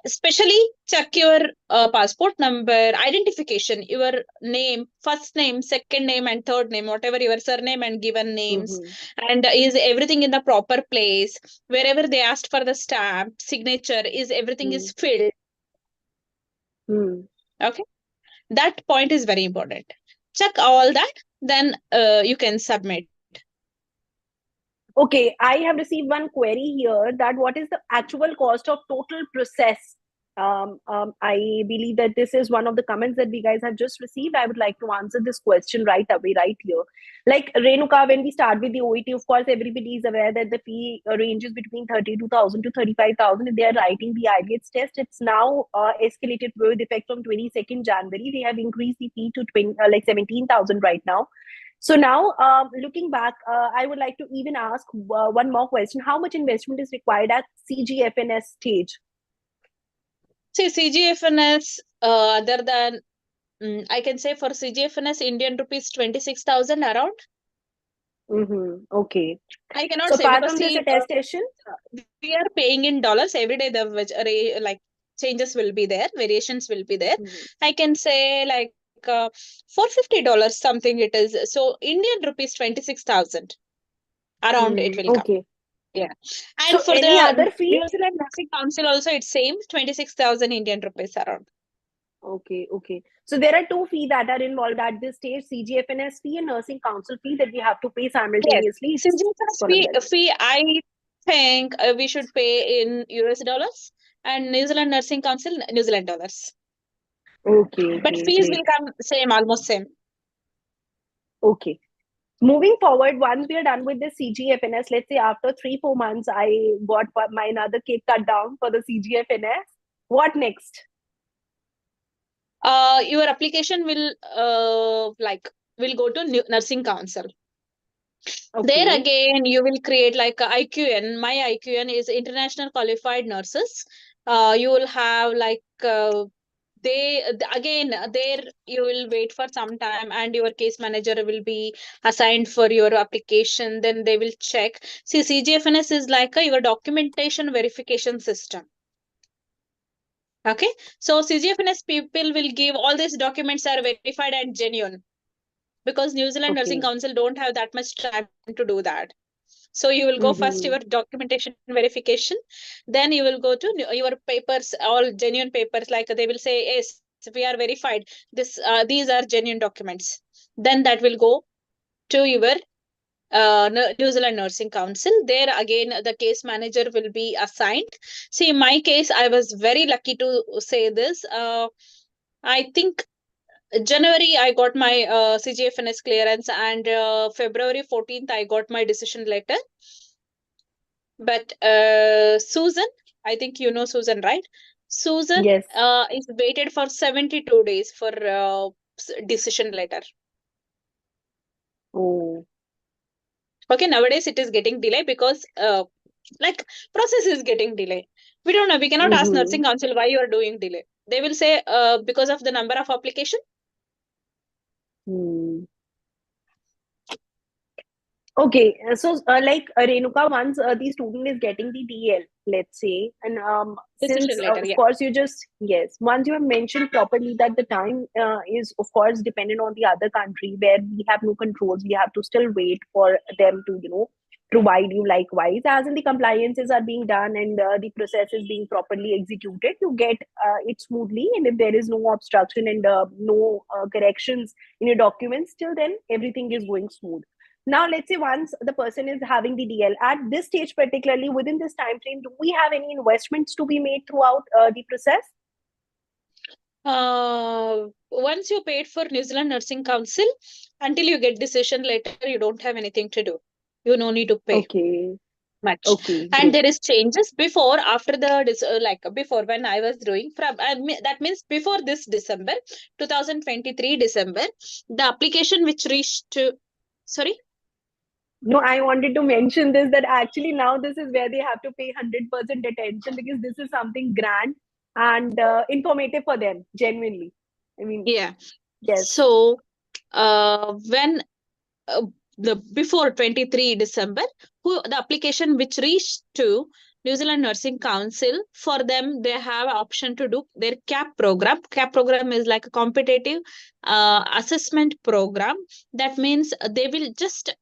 especially check your passport number, identification, your name, first name, second name, and third name, whatever your surname and given names, Hmm. and is everything in the proper place? Wherever they asked for the stamp, signature, is everything Hmm. is filled? Hmm. Okay, that point is very important. Check all that, then you can submit. Okay, I have received one query here that what is the actual cost of total process? I believe that this is one of the comments that we guys have just received. I would like to answer this question right away, right here. Like Renuka, when we start with the OET, of course, everybody is aware that the fee ranges between 32,000 to 35,000. If they are writing the IELTS test, it's now escalated with effect from 22nd January. They have increased the fee to 20, like 17,000 right now. So now, looking back, I would like to even ask one more question. How much investment is required at CGFNS stage? See, CGFNS, other than, I can say for CGFNS, Indian rupees 26,000 around. Okay. I cannot So say, apart because from this see, attestation, we are paying in dollars every day. The like changes will be there, variations will be there. mhm, I can say like $450 something it is. So Indian rupees 26,000 around it will come. okay. Yeah, and So for any the other fee? New Zealand Nursing Council also it's same, 26,000 Indian rupees around. Okay, okay. So there are two fees that are involved at this stage: CGFNS fee and nursing council fee that we have to pay Yes, simultaneously. It's CGFNS for fee, adults. I think we should pay in US dollars, and New Zealand Nursing Council New Zealand dollars. Okay, But okay, fees great. will come same, almost same. Okay. Moving forward, once we are done with the CGFNS, let's say after 3-4 months, I got my another cake cut down for the CGFNS. What next? Your application will will go to Nursing Council. There Okay. again, you will create like a IQN. My IQN is International Qualified Nurses. You will have like they again there you will wait for some time, and your case manager will be assigned for your application. Then they will check. See, CGFNS is like your documentation verification system. Okay, so CGFNS people will give all these documents are verified and genuine, because New Zealand Nursing Okay. Council don't have that much time to do that. So you will go first Mm-hmm. your documentation verification, then you will go to your papers, all genuine papers. Like they will say, yes, we are verified. These are genuine documents. Then that will go to your New Zealand Nursing Council. There again, the case manager will be assigned. See, in my case, I was very lucky to say this. I think January I got my CGFNS clearance, and February 14th I got my decision letter. But Susan, I think you know Susan, right? Susan Yes. is waited for 72 days for decision letter. Oh. Okay, nowadays it is getting delay because like process is getting delay. We don't know. We cannot ask Mm-hmm. nursing council why you are doing delay. They will say because of the number of application. Hmm. Okay, so like Renuka, once the student is getting the DL, let's say, and since Decision letter, of yeah. course you just yes, once you have mentioned properly that the time is of course dependent on the other country where we have no controls, we have to still wait for them to provide you likewise. As in the compliances are being done and the process is being properly executed, you get it smoothly, and if there is no obstruction and no corrections in your documents, till then everything is going smooth. Now let's say once the person is having the DL at this stage, particularly within this time frame, do we have any investments to be made throughout the process? Once you paid for New Zealand Nursing Council, until you get decision letter, you don't have anything to do. You no need to pay. Okay. much. Okay, And great. there is changes before, after like before when I was doing from that means before this December 2023 December, the application which reached to, sorry. No, I wanted to mention this, that actually now this is where they have to pay 100% attention, because this is something grand and informative for them, genuinely. I mean, Yeah. yes. So when uh, the before 23 December, who the application which reached to New Zealand Nursing Council, for them they have option to do their CAP program. CAP program is like a competitive assessment program. That means they will just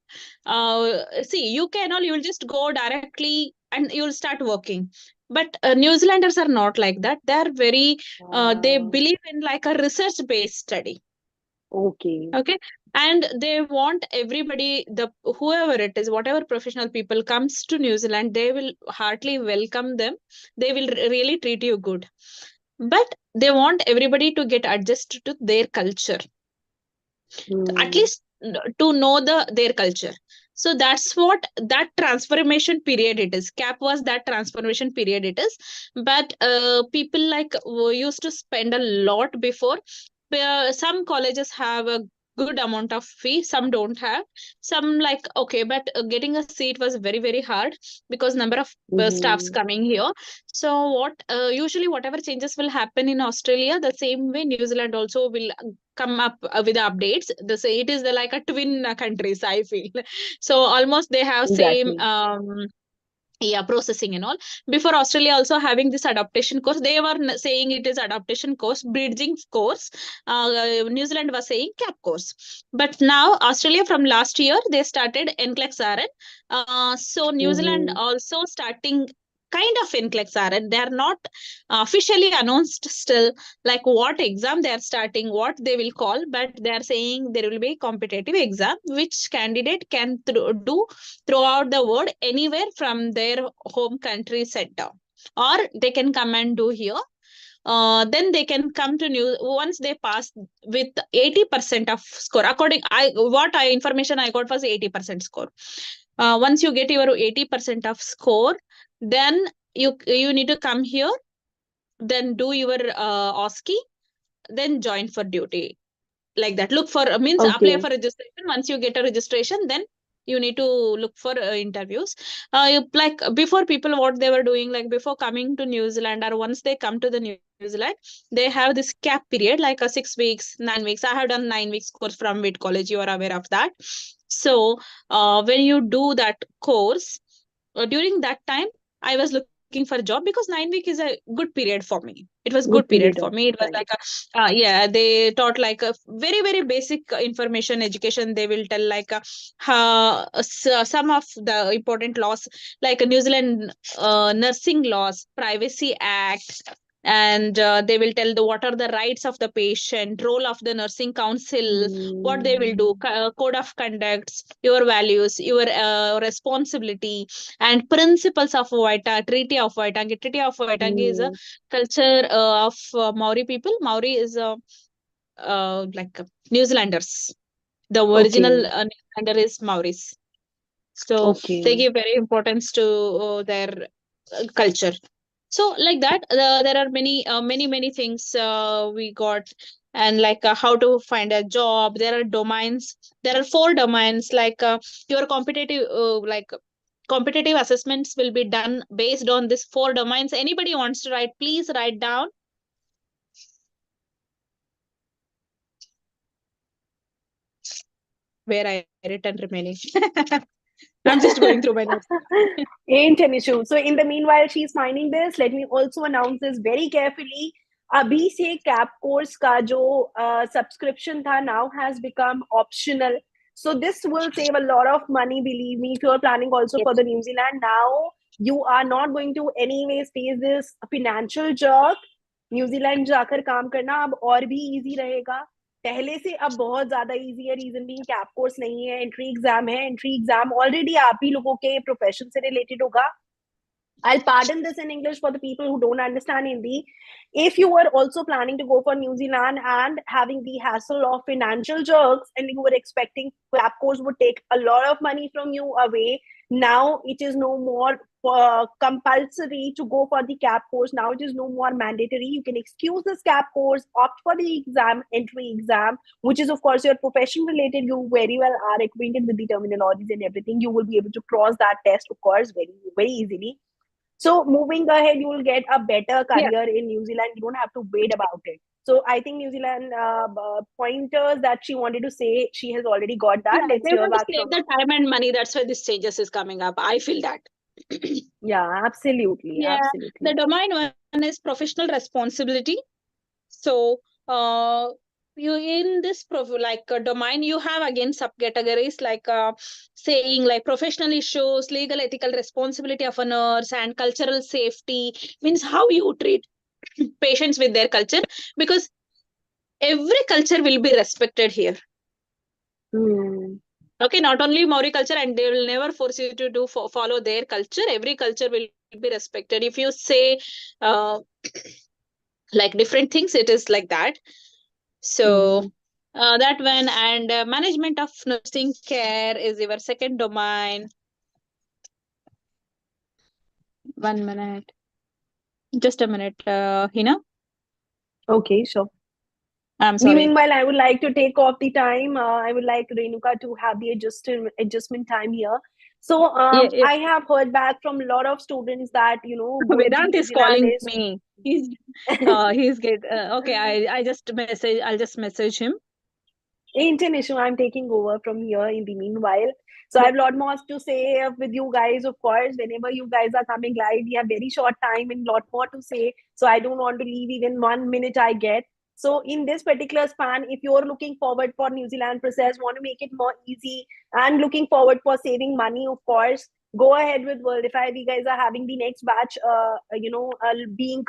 see UK and all, you will just go directly and you will start working. But New Zealanders are not like that. They are very they Uh, believe in like a research based study. okay. Okay. And they want everybody, the whoever it is, whatever professional people comes to New Zealand, they will heartily welcome them. They will really treat you good. But they want everybody to get adjusted to their culture, at Hmm. least to know their culture. So that's what that transformation period it is. CAP was that transformation period it is. But people like used to spend a lot before. Some colleges have a good amount of fee, some don't have. Some like okay, but getting a seat was very very hard because number of staffs Mm-hmm. coming here. So what usually whatever changes will happen in Australia, the same way New Zealand also will come up with updates. The say it is the, like a twin countries, I feel. So almost they have same Exactly. yeah, processing and all. Before Australia also having this adaptation course, they were saying it is adaptation course, bridging course. New Zealand was saying CAP course. But now Australia from last year they started NCLEX RN. So New Zealand Mm-hmm. also starting kind of NCLEX RN. They are not officially announced still like what exam they are starting, what they will call, but they are saying there will be competitive exam which candidate can do throughout the world anywhere from their home country center, or they can come and do here. Then they can come to new once they pass with 80% of score. According I what I information I got was 80% score. Once you get your 80% of score, then you need to come here, then do your OSCE, then join for duty, like that. Look for means apply Okay. for registration. Once you get a registration, then you need to look for interviews. Like before, people what they were doing, like before coming to New Zealand, or once they come to the New Zealand, they have this cap period like a 6 weeks, 9 weeks. I have done 9 weeks course from Wit College, you are aware of that. So when you do that course, during that time I was looking for a job because 9 week is a good period for me. It was good Good period for period me. of It was like time. a yeah, they taught like a very very basic information education. They will tell like some of the important laws, like New Zealand nursing laws, privacy act, and they will tell the what are the rights of the patient, role of the nursing council, what they will do, Mm. code of conducts, your values, your responsibility, and principles of Waitangi, Treaty of Waitangi. Treaty of Waitangi is a Mm. culture of Maori people. Maori is like New Zealanders. The original Okay. New Zealander is Maoris. So they Okay. give very importance to their culture. So like that, there are many things we got. And like how to find a job. There are domains. There are 4 domains. Like your competitive assessments will be done based on this 4 domains. Anybody wants to write, please write down where I written remaining. I'm just going through my notes. Ain't an issue. So, in the meanwhile, she's finding this. Let me also announce this very carefully. अभी से cap course का जो subscription था now has become optional. So this will save a lot of money. Believe me, if you are planning also Yes. for the New Zealand now, you are not going to anyways face this financial jerk. New Zealand जाकर काम करना अब और भी easy रहेगा. पहले से अब बहुत ज्यादा इजी है. रीजन बीइंग कैप कोर्स नहीं है, एंट्री एग्जाम है. एंट्री एग्जाम ऑलरेडी आप ही लोगों के प्रोफेशन से रिलेटेड होगा. I'll pardon this in English for the people who don't understand Hindi. If you were also planning to go for New Zealand and having the hassle of financial jerks, and you were expecting app course would take a lot of money from you away, Now it is no more compulsory to go for the CAP course. Now it is no more mandatory. You can excuse this CAP course, opt for the exam, entry exam, which is of course your profession related. You very well are acquainted with the terminologies and everything. You will be able to cross that test, of course, very easily. So moving ahead, you will get a better Yeah. career in New Zealand. You don't have to wait about it. So I think New Zealand pointers that she wanted to say, she has already got that. Yeah, Let's they hear want to back save from the her. time and money. That's why this changes is coming up. I feel that. Yeah, absolutely, Yeah, the absolutely. domain one is professional responsibility. So, uh, you in this domain, you have again subcategories like saying like professional issues, legal ethical responsibility of a nurse, and cultural safety, means how you treat patients with their culture, because every culture will be respected here. Hmm. Okay, not only Maori culture, and they will never force you to follow their culture. Every culture will be respected. If you say uh, like different things, it is like that. So Hmm. that one, and management of nursing care is your second domain. 1 minute, just a minute, Hina. Okay, sure. I'm sorry. Meanwhile, I would like to take off the time. I would like Renuka to have the adjustment time here. So Yeah, yeah. I have heard back from a lot of students that going to Vedant New is Zealand calling is me. He's get okay. I just message. I'll just message him. Ain't issue. I'm taking over from here in the meanwhile. So I Yeah. have a lot more to say with you guys, of course. Whenever you guys are coming live, we have very short time and lot more to say. So I don't want to leave even 1 minute I get. So in this particular span, if you're looking forward for New Zealand process, want to make it more easy and looking forward for saving money, of course, go ahead with Worldify. We guys are having the next batch, being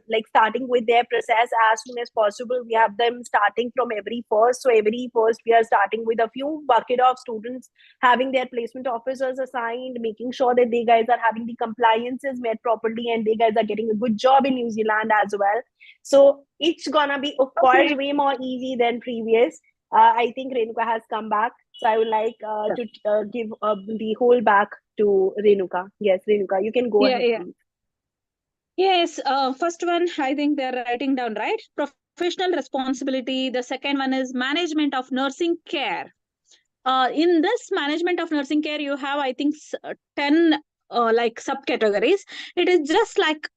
like starting with their process as soon as possible. We have them starting from every first. So every first, we are starting with a few bucket of students having their placement officers assigned, making sure that they guys are having the compliances met properly and they guys are getting a good job in New Zealand as well. So it's gonna be, of course, Okay. way more easy than previous. I think Renuka has come back. So I would like to give the whole back to Renuka. Yes, Renuka, you can go Yeah, ahead, yeah. please. Yes, first one, I think they're writing down, right? Professional responsibility. The second one is management of nursing care. In this management of nursing care, you have, I think, 10 like subcategories. It is just like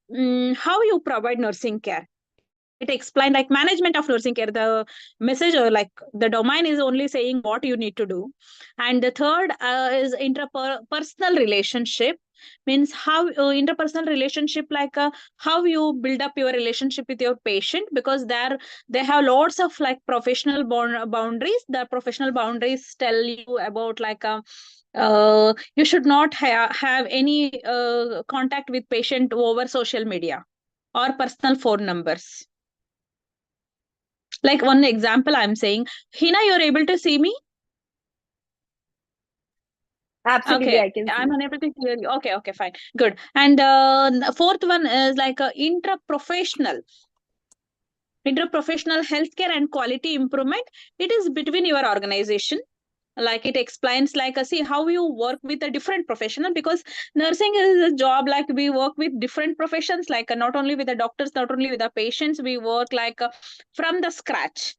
how you provide nursing care. It explained like management of nursing care. The message or like the domain is only saying what you need to do. And the third is interpersonal relationship, means how interpersonal relationship, like how you build up your relationship with your patient, because they have lots of like professional boundaries. The professional boundaries tell you about like you should not have any contact with patient over social media or personal phone numbers. Like one example I'm saying, Hina, you're able to see me? Absolutely, Okay, I can I'm see. unable to hear you. Okay, okay, fine. Good. And fourth one is like interprofessional healthcare and quality improvement. It is between your organization. Like it explains like see how you work with a different professional, because nursing is a job like we work with different professions, like not only with the doctors, not only with the patients, we work like from the scratch,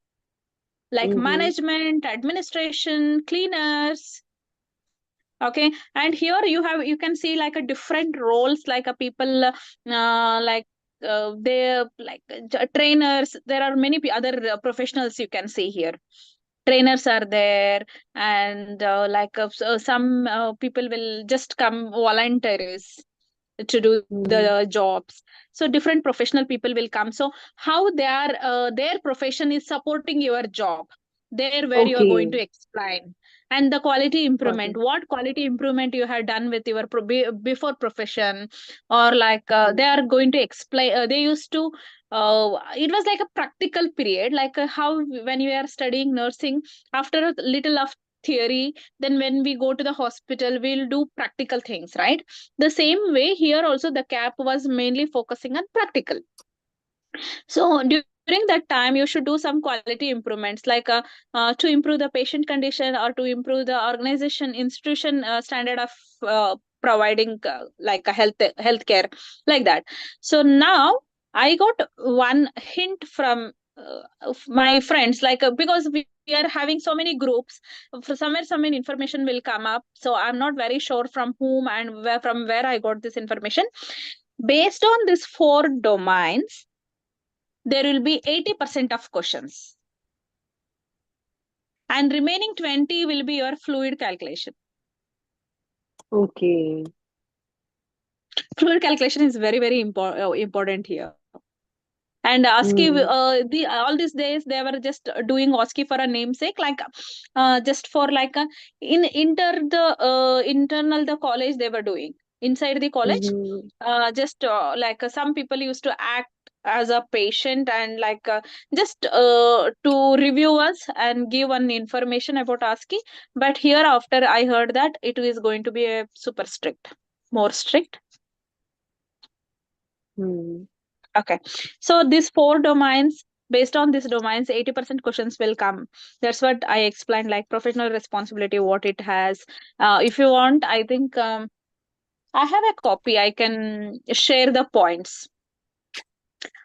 like Mm-hmm. management, administration, cleaners. Okay, and here you can see like a different roles, like a people like they like trainers. There are many other professionals you can see here. Trainers are there, and some people will just come volunteers to do Mm-hmm. the jobs. So different professional people will come. So how their profession is supporting your job, there where you are going Okay, to explain. And the quality got improvement, it. what quality improvement you have done with your before profession, or like they are going to explain. They used to it was like a practical period, like how when you are studying nursing, after a little of theory, then when we go to the hospital we'll do practical things, right? The same way here also the CAP was mainly focusing on practical. So during during that time you should do some quality improvements, like to improve the patient condition or to improve the organization institution standard of providing like a healthcare, like that. So now I got one hint from of my friends, like because we are having so many groups, for somewhere some information will come up, so I'm not very sure from whom and from where I got this information. Based on these four domains, there will be 80% of questions, and remaining 20 will be your fluid calculation. Okay. Fluid calculation is very, very important here. And ASCII, Mm. all these days they were just doing ASCII for a namesake, like just for like internal the college they were doing inside the college. Mm-hmm. Just like some people used to act as a patient and like just to review us and give one information about ASCII. But here after I heard that it is going to be a super strict, more strict. Mm. Okay. So these four domains, based on these domains, 80% questions will come. That's what I explained, like professional responsibility, what it has. If you want, I think I have a copy. I can share the points.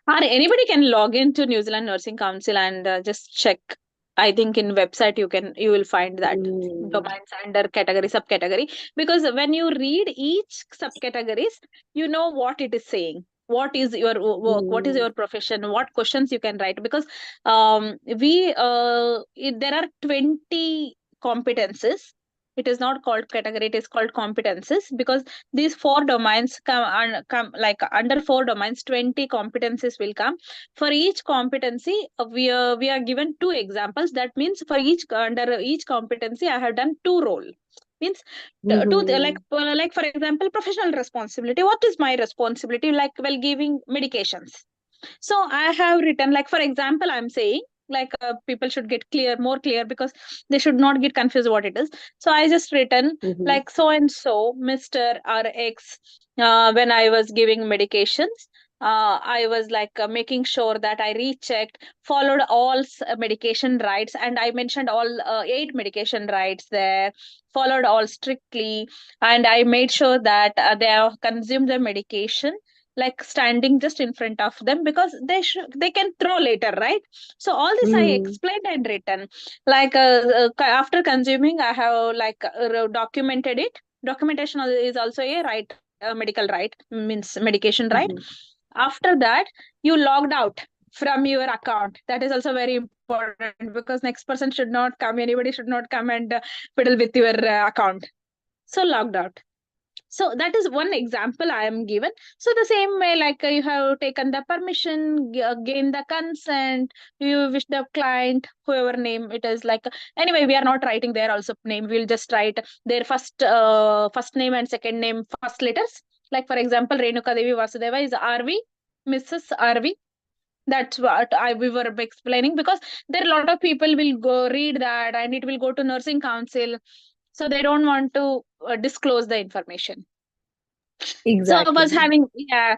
Or anybody can log into New Zealand Nursing Council and just check. I think in website you will find that Mm. domains under category, subcategory. Because when you read each subcategories, you know what it is saying. What is your work? What is Mm. your profession? What questions you can write? Because there are 20 competences. It is not called category. It is called competences, because these four domains come like under four domains 20 competencies will come. For each competency we are given two examples. That means for each under each competency I have done two role, means Mm-hmm. like for example professional responsibility. What is my responsibility, like while giving medications? So I have written, like for example I'm saying, like people should get more clear, because they should not get confused what it is. So I just written Mm-hmm. like so and so Mr. or X, when I was giving medications, I was like making sure that I rechecked, followed all medication rights, and I mentioned all 8 medication rights there, followed all strictly, and I made sure that they have consumed the medication like standing just in front of them, because they can throw later, right? So all this I Mm. explained and written, like after consuming I have like documented it. Documentation is also a right, medical right, means medication right. Mm-hmm. After that you logged out from your account. That is also very important, because next person should not come, anybody should not come and fiddle with your account. So logged out. So that is one example I am given. So the same way, like you have taken the permission, gain the consent, you wish the client, whoever name it is, like anyway, we are not writing their also name. We'll just write their first name and second name, first letters. Like for example, Renuka Devi Vasudeva is RV, Mrs. RV. That's what we were explaining, because there are a lot of people will go read that and it will go to nursing council, so they don't want to disclose the information. So I was Exactly. having, yeah,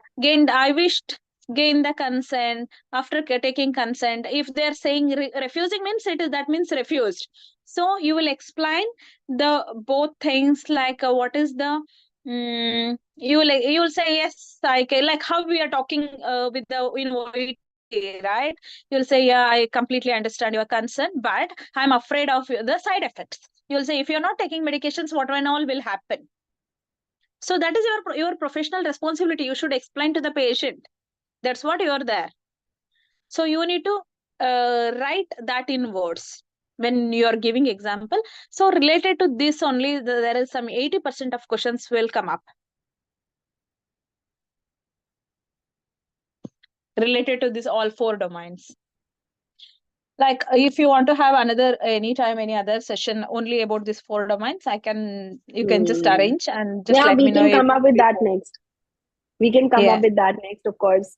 I wished, gain the consent. After taking consent, if they're saying refusing means that means refused. So you will explain the both things, like what is the, you will say yes, I can, like how we are talking with the in OET, right? You'll say, yeah, I completely understand your concern, but I'm afraid of the side effects. You'll say, if you're not taking medications, what and all will happen? So that is your professional responsibility. You should explain to the patient. That's what you're there. So you need to write that in words when you are giving example. So related to this only, there is some 80% of questions will come up related to this all four domains. Like if you want to have another anytime any other session only about these four domains, you can just Mm. arrange and just Yeah, let me we know can if come up with that before. next. We can come up Yeah. with that next, of course.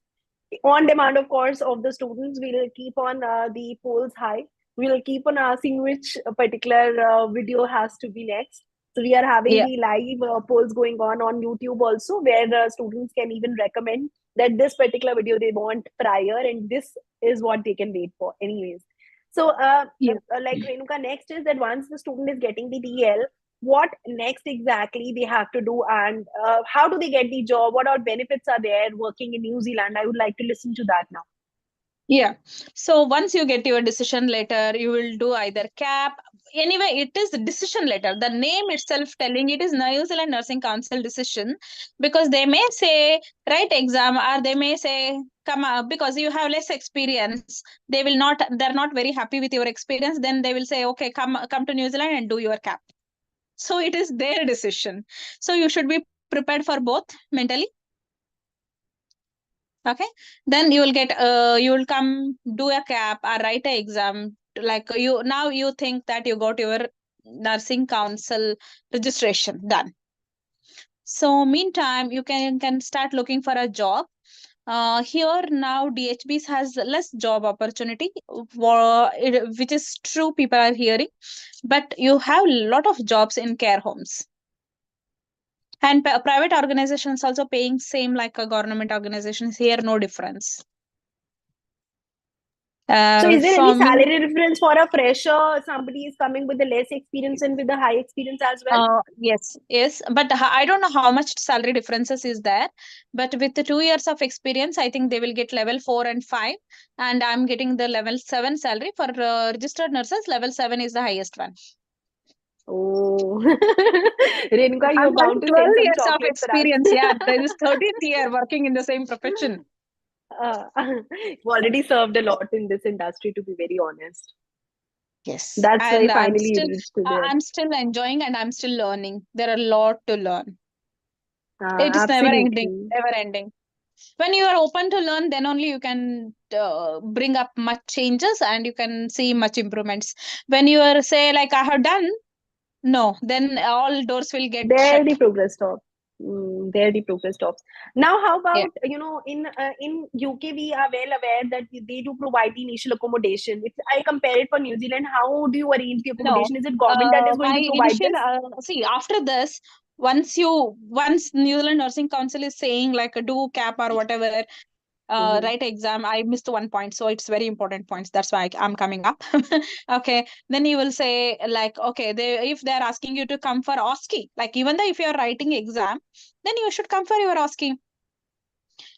On demand, of course, of the students, we'll keep on the polls high. We'll keep on asking which particular video has to be next. So we are having Yeah. the live polls going on YouTube also, where students can even recommend that this particular video they want prior, and this is what they can wait for. Anyways, so Yeah. like Renuka, next is that once the student is getting the DL, what next exactly they have to do, and how do they get the job? What all benefits are there working in New Zealand? I would like to listen to that now. Yeah. So once you get your decision letter, you will do either CAP. Anyway, it is decision letter. The name itself telling it is New Zealand Nursing Council decision, because they may say write exam, or they may say come because you have less experience. They will not. They're not very happy with your experience. Then they will say, okay, come to New Zealand and do your CAP. So it is their decision. So you should be prepared for both mentally. Okay, then you will come do a CAP or write a exam. Like you now you think that you got your nursing council registration done. So meantime you can start looking for a job. Here now DHBs has less job opportunity, which is true, people are hearing, but you have a lot of jobs in care homes. And private organizations also paying same like a government organizations. Here no difference. So is there any For me, salary difference for a fresher? Somebody is coming with the less experience and with the high experience as well? yes, but I don't know how much salary differences is there. But with the 2 years of experience, I think they will get level 4 and 5, and I'm getting the level 7 salary for registered nurses. Level 7 is the highest one. Oh, Renuka, I'm you're bound having to 12 send some years of chocolates for us. experience. Yeah, there is 13th year working in the same profession. uh, you've already served a lot in this industry, to be very honest. Yes, That's why and finally you reached to there. I'm still enjoying and I'm still learning. There are a lot to learn. It is never ending, Absolutely. never ending. When you are open to learn, then only you can bring up much changes and you can see much improvements. When you are say like I have done, no, then all doors will get There shut. the progress stops. There the progress stops. Now, how Yeah. about in UK we are well aware that they do provide the initial accommodation. If I compare it for New Zealand, how do you arrange the No, accommodation? Is it government that is going my to provide initial this? see after this, once New Zealand Nursing Council is saying like do cap or whatever, Mm-hmm. write exam, I missed one point, so it's very important points, that's why I'm coming up. Okay, then you will say like okay, if they're asking you to come for OSCE, like even though if you're writing exam, then you should come for your OSCE.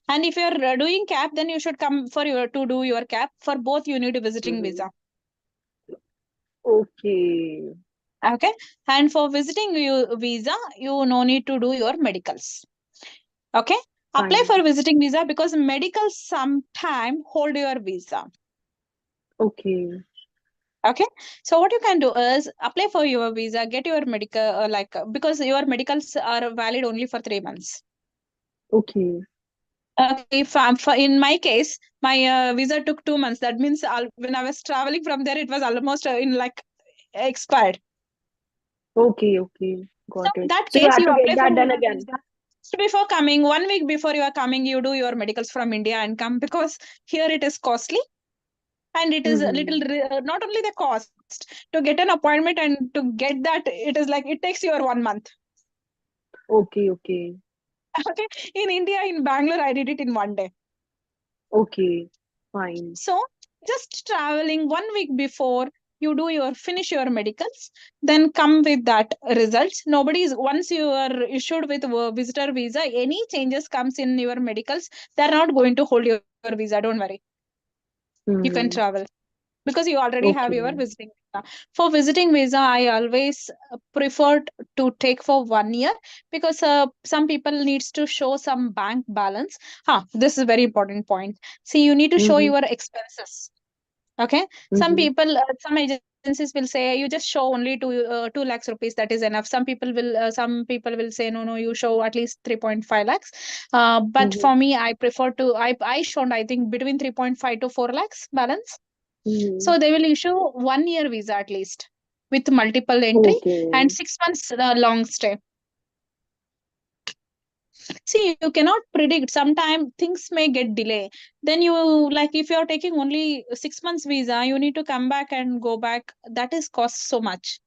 And if you're doing cap, then you should come for your to do your cap. For both you need a visiting Mm-hmm. visa. Okay, Okay, and for visiting you visa, you no need to do your medicals. Okay, apply fine. for visiting visa because medicals sometime hold your visa. Okay, Okay, so what you can do is apply for your visa, get your medical because your medicals are valid only for 3 months. okay. Okay, if in my case, my visa took 2 months. That means when I was traveling from there, it was almost in like expired. Okay, okay, So got in it. that So you case, had you to apply get for that done your again. visa. So before coming, 1 week before you are coming, you do your medicals from India and come, because here it is costly and it is a little Mm-hmm. not only the cost to get an appointment and to get that, it is like it takes your 1 month. Okay, okay, Okay, in India, in Bangalore, I did it in 1 day. okay, fine. So just traveling 1 week before you do your finish your medicals, then come with that results. Nobody is once you are issued with visitor visa, any changes comes in your medicals, they're not going to hold your visa. Don't worry, you can Mm-hmm. travel because you already have your Okay. visiting visa. For visiting visa, I always preferred to take for 1 year, because some people needs to show some bank balance. This is a very important point. See, you need to show Mm-hmm. your expenses. Okay, some Mm-hmm. people some agencies will say you just show only 2 lakhs rupees, that is enough. Some people will say no, you show at least 3.5 lakhs. But Mm-hmm. for me, I prefer to I showed, I think, between 3.5 to 4 lakhs balance. Mm-hmm. So they will issue 1 year visa at least with multiple entry and Okay. 6 months long stay. See, you cannot predict. Sometime things may get delay. Then you like if you're taking only 6 months visa, you need to come back and go back. That is cost so much.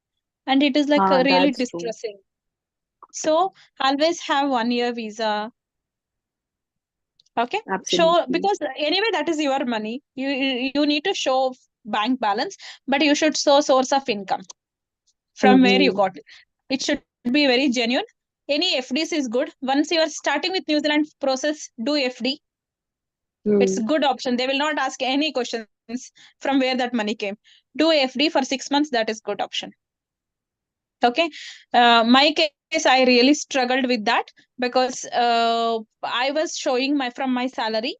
and it is like really That's true. distressing. So always have 1 year visa. Okay. Show, Absolutely. because anyway that is your money. You need to show bank balance, but you should show source of income from where you Mm-hmm. got it. It should be very genuine. Any FDs is good. Once you are starting with New Zealand process, do FD. It's a Mm. good option. They will not ask any questions from where that money came. Do FD for 6 months. That is good option. Okay. My case, I really struggled with that because I was showing my from my salary.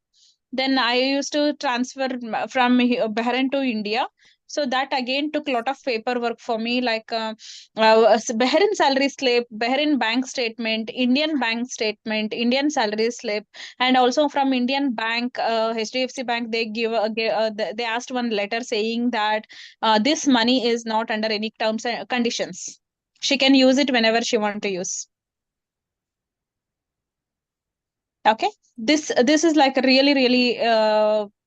Then I used to transfer from Bahrain to India. So that again took a lot of paperwork for me, like Bahrain salary slip, Bahrain bank statement, Indian bank statement, Indian salary slip, and also from Indian bank, HDFC Bank, they they asked one letter saying that this money is not under any terms and conditions. She can use it whenever she want to use. Okay, this is like really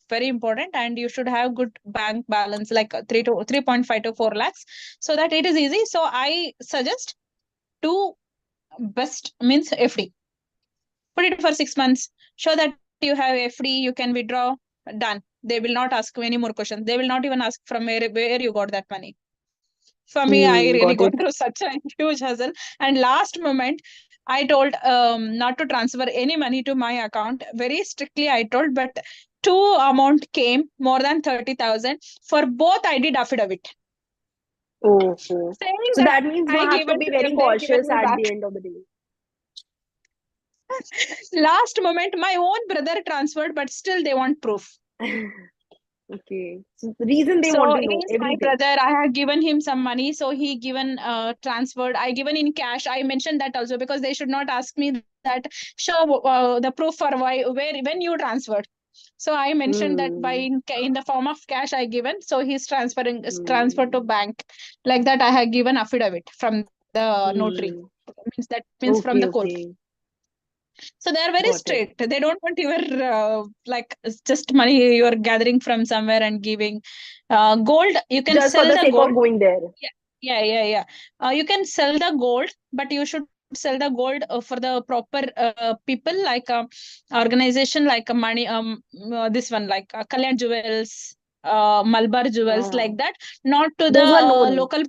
very important, and you should have good bank balance, like 3.5 to 4 lakhs, so that it is easy. So I suggest to best means FD. Put it for 6 months. Show that you have FD, you can withdraw. Done. They will not ask any more questions. They will not even ask from where you got that money. For me, I Mm, really got got it. through such a huge hustle. And last moment, I told not to transfer any money to my account. Very strictly, I told, but two amount came more than 30,000. For both, I did affidavit Oh, oh. saying So that that means you I have to given be to them, very they given cautious me at back. the end of the day. Last moment, my own brother transferred, but still they want proof. Okay. So the reason they want So to he know is my everything. brother. I have given him some money, so he given transferred. I given in cash. I mentioned that also because they should not ask me that show the proof for why where when you transferred. So I mentioned that by Hmm. in the form of cash I given. So he's transferring is transferred to Hmm. bank, like that. I have given affidavit from the notary. Hmm. Means from the Okay, court. okay. So they are very Got it. strict. They don't want your like it's just money you are gathering from somewhere and giving. Gold, you can Just for sell the the sake gold. of going there. Yeah, yeah. You can sell the gold, but you should sell the gold for the proper people, like organization, like money. This one, like Kalyan Jewels, Malbar Jewels, Ah, like that. Not to the those were known. local.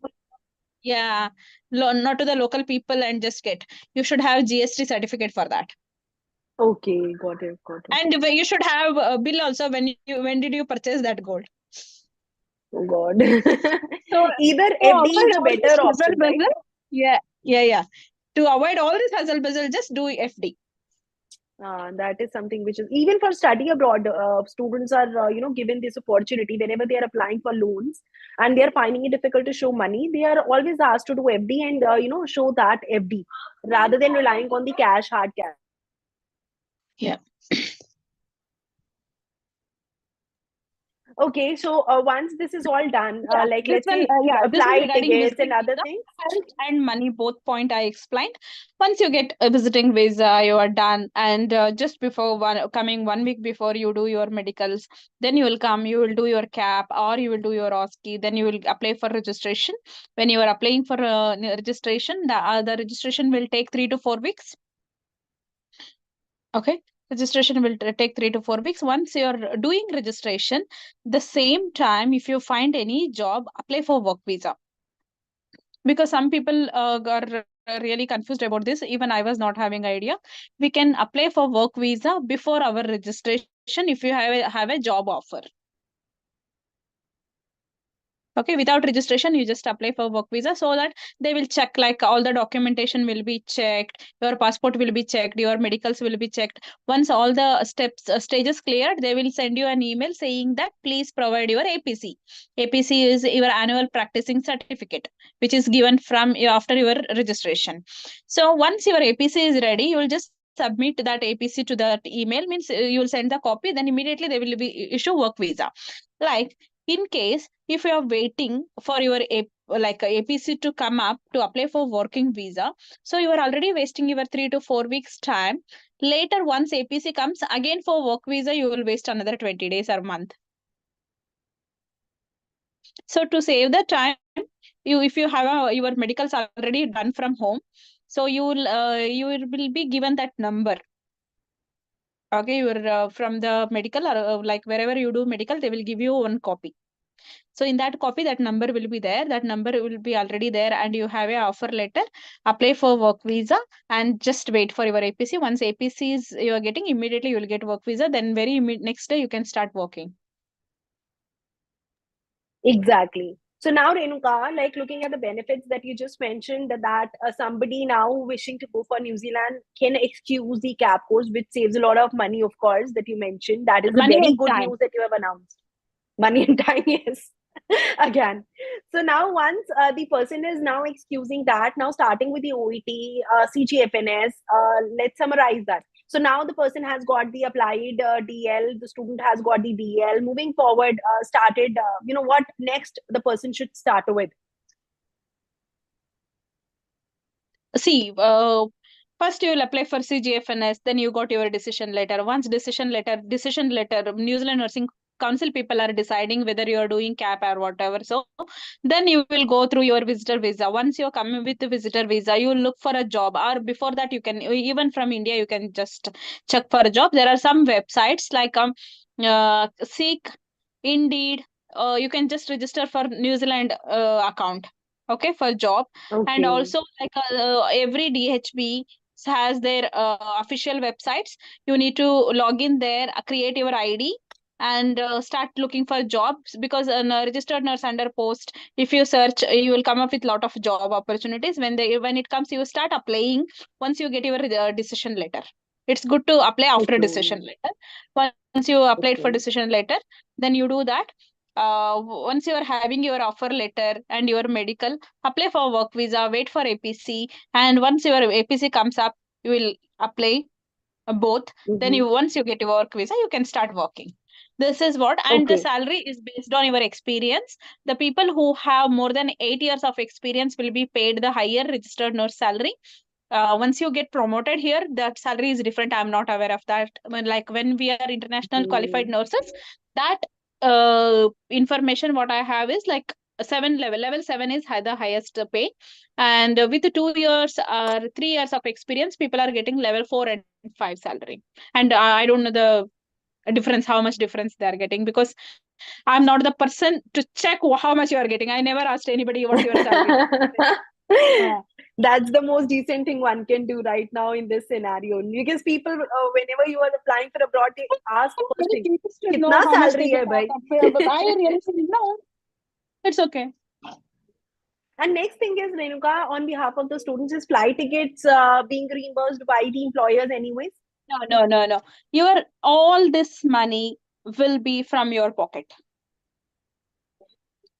Yeah, not to the local people, and just get. You should have GST certificate for that. Okay, got it, got it. And you should have a bill also when did you purchase that gold. Oh God. So Either to FD is avoid the all this better hustle option, right? bustle, yeah. To avoid all this hustle bustle, just do FD. That is something which is even for study abroad. Students are, given this opportunity whenever they are applying for loans and they are finding it difficult to show money. They are always asked to do FD and show that FD rather than relying on the cash, hard cash. Yeah. Okay, so once this is all done, Yeah, like this let's one, say this is flight regarding tickets and visiting other visa. things. Health and money, both point I explained. Once you get a visiting visa, you are done. And just before coming 1 week before you do your medicals, then you will come, you will do your CAP or you will do your OSCE, then you will apply for registration. When you are applying for registration, the registration will take 3 to 4 weeks. Okay. Registration will take 3 to 4 weeks. Once you're doing registration, the same time, if you find any job, apply for work visa. Because some people are really confused about this. Even I was not having idea. We can apply for work visa before our registration if you have a job offer. Okay, without registration, you just apply for work visa, so that they will check, like all the documentation will be checked, your passport will be checked, your medicals will be checked. Once all the stages cleared, they will send you an email saying that please provide your APC. APC is your annual practicing certificate, which is given from after your registration. So once your APC is ready, you will just submit that APC to that email, means you will send the copy, then immediately they will be issue work visa. Like, in case if you are waiting for your like a APC to come up to apply for working visa, so you are already wasting your 3 to 4 weeks time. Later, once APC comes again for work visa, you will waste another 20 days or month. So to save the time, if you have your medicals already done from home, so you will be given that number. Okay, you're from the medical, or like wherever you do medical, they will give you one copy. So in that copy, that number will be there. That number will be already there, and you have a offer letter. Apply for work visa and just wait for your APC. Once APC is you are getting, immediately you will get work visa. Then next day you can start working. Exactly. So now, Renuka, like looking at the benefits that you just mentioned, that somebody now wishing to go for New Zealand can excuse the cap course, which saves a lot of money, of course, that you mentioned. That is a Money very and good time. news that you have announced. Money and time, yes. Again. So now, once the person is now excusing that, now starting with the OET, CGFNS, let's summarize that. So now the person has got the applied DL, the student has got the DL. Moving forward, started, what next the person should start with? See, first you will apply for CGFNS, then you got your decision letter. Once decision letter, New Zealand Nursing Council people are deciding whether you are doing CAP or whatever. So then you will go through your visitor visa. Once you're coming with the visitor visa, you will look for a job, or before that you can, even from India, you can just check for a job. There are some websites like Seek, Indeed. You can just register for New Zealand account, okay, for job. And Okay. also like every DHB has their official websites. You need to log in there, create your ID, and start looking for jobs, because a registered nurse under post, if you search, you will come up with lot of job opportunities. When it comes, you start applying once you get your decision letter. It's good to apply after decision Okay. letter. Once you applied for Okay. decision letter, then you do that. Once you are having your offer letter and your medical, apply for work visa, wait for APC, and once your APC comes up, you will apply both. Then Mm-hmm. you once you get your work visa, you can start working. This is what, and the Okay. salary is based on your experience. The people who have more than 8 years of experience will be paid the higher registered nurse salary. Once you get promoted here, that salary is different. I'm not aware of that. Like when we are international qualified Hmm. nurses, that information what I have is like level 7 is the highest pay, and with 2 years or 3 years of experience, people are getting level 4 and 5 salary. And I don't know the difference, how much difference they are getting, because I'm not the person to check how much you are getting. I never asked anybody what's your salary. uh, That's the most decent thing one can do right now in this scenario. Because people, whenever you are applying for abroad, they ask first Many thing, people should know "Kitna how much they salary get hai, out bhai?" of it, but I really feel no, it's okay. And next thing is, Renuka, on behalf of the students, is flight tickets being reimbursed by the employers, anyways? No. Your all this money will be from your pocket.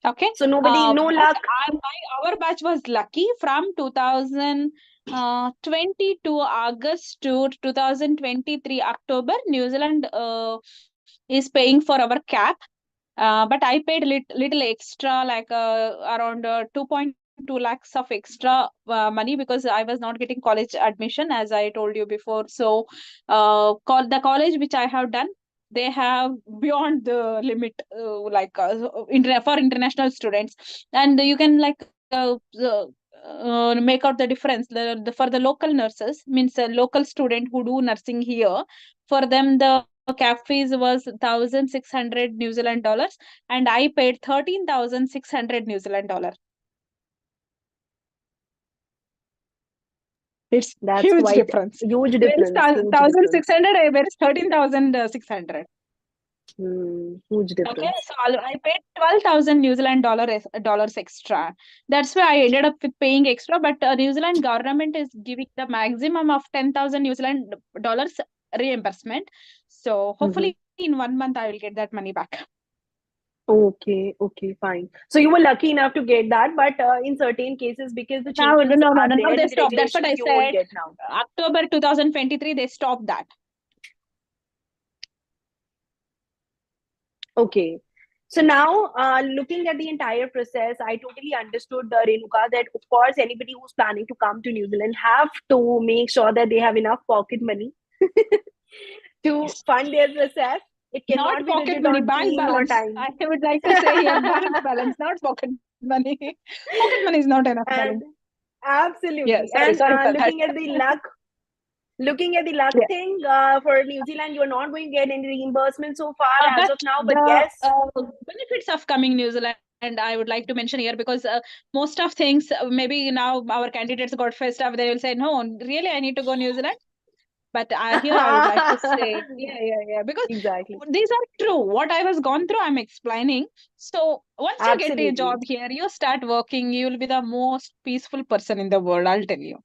Okay. So nobody, no But luck. our batch was lucky from 2020 to August to 2023 October. New Zealand is paying for our cap. But I paid little extra, like around 2.2 lakhs of extra money, because I was not getting college admission, as I told you before. So, the college which I have done, they have beyond the limit, like for international students, and you can like make out the difference. For the local nurses, means a local student who do nursing here, for them the cap fees was 1,600 New Zealand dollars, and I paid 13,600 New Zealand dollar. It's That's huge quite difference. huge Where is difference. Huge difference. 1,600? Where is 13,600? Huge Okay, difference. so I paid 12,000 New Zealand dollars extra. That's why I ended up with paying extra. But New Zealand government is giving the maximum of 10,000 New Zealand dollars reimbursement. So Mm-hmm. hopefully in 1 month I will get that money back. Okay, okay, fine. So you were lucky enough to get that, but in certain cases, because the Now, changes are now there they in the stopped. That's what regulations, I you won't said. get now. October 2023, they stopped that. Okay. So now, looking at the entire process, I totally understood, Renuka, that of course anybody who's planning to come to New Zealand have to make sure that they have enough pocket money to Yes. fund their process. It Not cannot be pocket rigid money, on bank team or balance. time. I would like to say here, bank balance, not pocket money. Pocket money is not enough, darling. And Yeah, absolutely. sorry, And sorry for that. looking at the luck Yeah. thing, for New Zealand, you're not going to get any reimbursement so far as But of now. But the yes, benefits of coming New Zealand, I would like to mention here, because most of things, maybe now our candidates got first up, they will say, no, really, I need to go New Zealand. But here I would like to say, yeah, because exactly, these are true. What I was gone through, I'm explaining. So once you get a absolutely. job here, you start working, you will be the most peaceful person in the world, I'll tell you.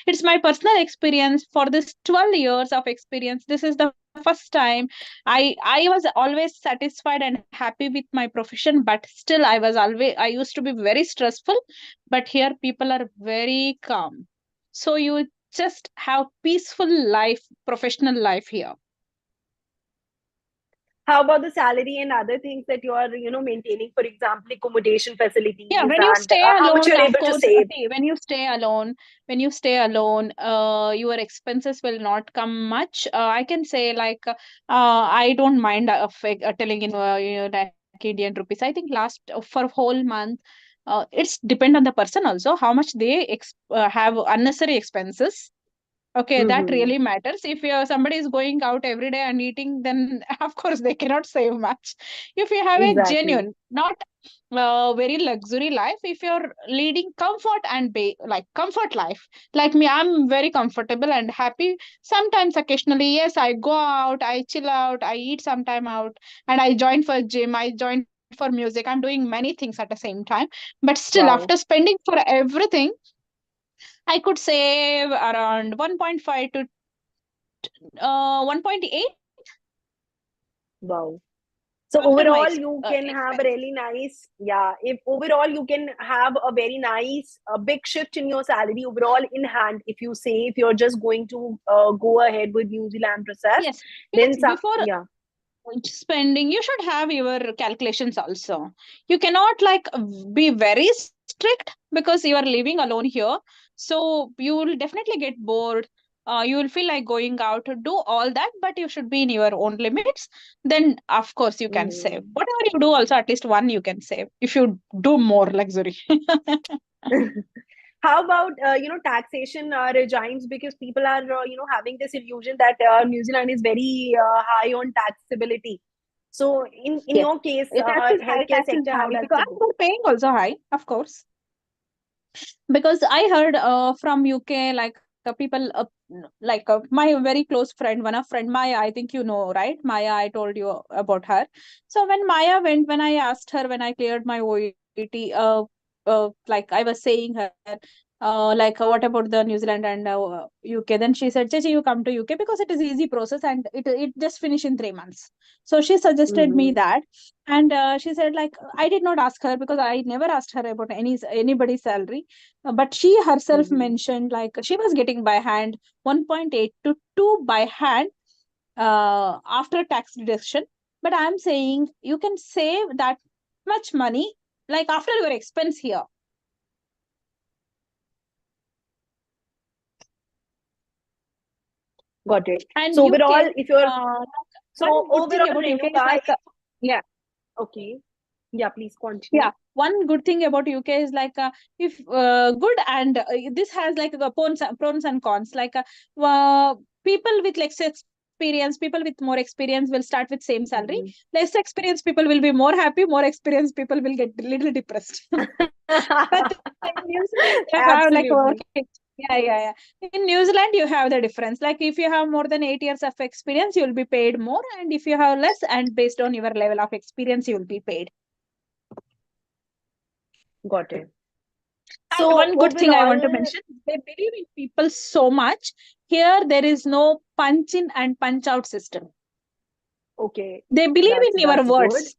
It's my personal experience. For this 12 years of experience, this is the first time I was always satisfied and happy with my profession, but still I used to be very stressful. But here people are very calm. So you just have peaceful life, professional life here. How about the salary and other things that you are, maintaining? For example, accommodation Yeah, facilities when you and stay how much alone, you're of able to course, save. see, when you stay alone, your expenses will not come much. I can say like, I don't mind telling in like Indian rupees. I think last for whole month, it's depend on the person also how much they have unnecessary expenses. Okay, that Mm-hmm. really matters. If somebody is going out every day and eating, then of course they cannot save much. If you have a Exactly. genuine, not very luxury life, if you're leading comfort and like comfort life, like me, I'm very comfortable and happy. Sometimes, occasionally, yes, I go out, I chill out, I eat sometime out, and I join for gym, I join for music. I'm doing many things at the same time. But still, after Wow. spending for everything, I could save around 1.5 to 1.8 Wow. So after my overall, you can have a expense. really nice, yeah. If overall you can have a very nice, a big shift in your salary overall in hand. If you say if you're just going to go ahead with New Zealand process, Yes, then because some, before yeah. spending, you should have your calculations also. You cannot like be very strict because you are living alone here. So you will definitely get bored. You will feel like going out to do all that, but you should be in your own limits. Then, of course, you can save. Mhm. Whatever you do, also at least one you can save if you do more luxury. How about taxation regimes? Because people are having this illusion that New Zealand is very high on taxability. So in Yes. your case, The tax is high, healthcare tax is sector, how high does because it and go? they're paying also high, of course. Because I heard from UK, like people, my very close friend, one of friend Maya, I think you know, right? Maya, I told you about her. So when Maya went, when I asked her, when I cleared my OET, like I was saying her, like what about the New Zealand and UK? Then she said, Chechi, you come to UK because it is easy process and it just finish in 3 months. So she suggested me Mm-hmm. that, and she said like I did not ask her because I never asked her about anybody's salary. But she herself Mm-hmm. mentioned like she was getting by hand 1.8 to 2 by hand after tax deduction. But I'm saying you can save that much money like after your expense here. Got it. And So UK, overall, if you're one so good thing overall, about UK is Renuka, like, yeah, okay, yeah, please yeah. continue. One good thing about UK is like if good and this has like pros and cons. Like people with less experience, people with more experience will start with same salary. Mhm. Less experienced people will be more happy. More experienced people will get a little depressed. But in New Zealand, you have like Absolutely. working. Yeah. In New Zealand, you have the difference. Like if you have more than 8 years of experience, you will be paid more, and if you have less, and based on your level of experience, you will be paid. Got it. And So one good thing I want to overall, mention, they believe in people so much. Here, there is no punch in and punch out system. okay, They believe in your that's good. words.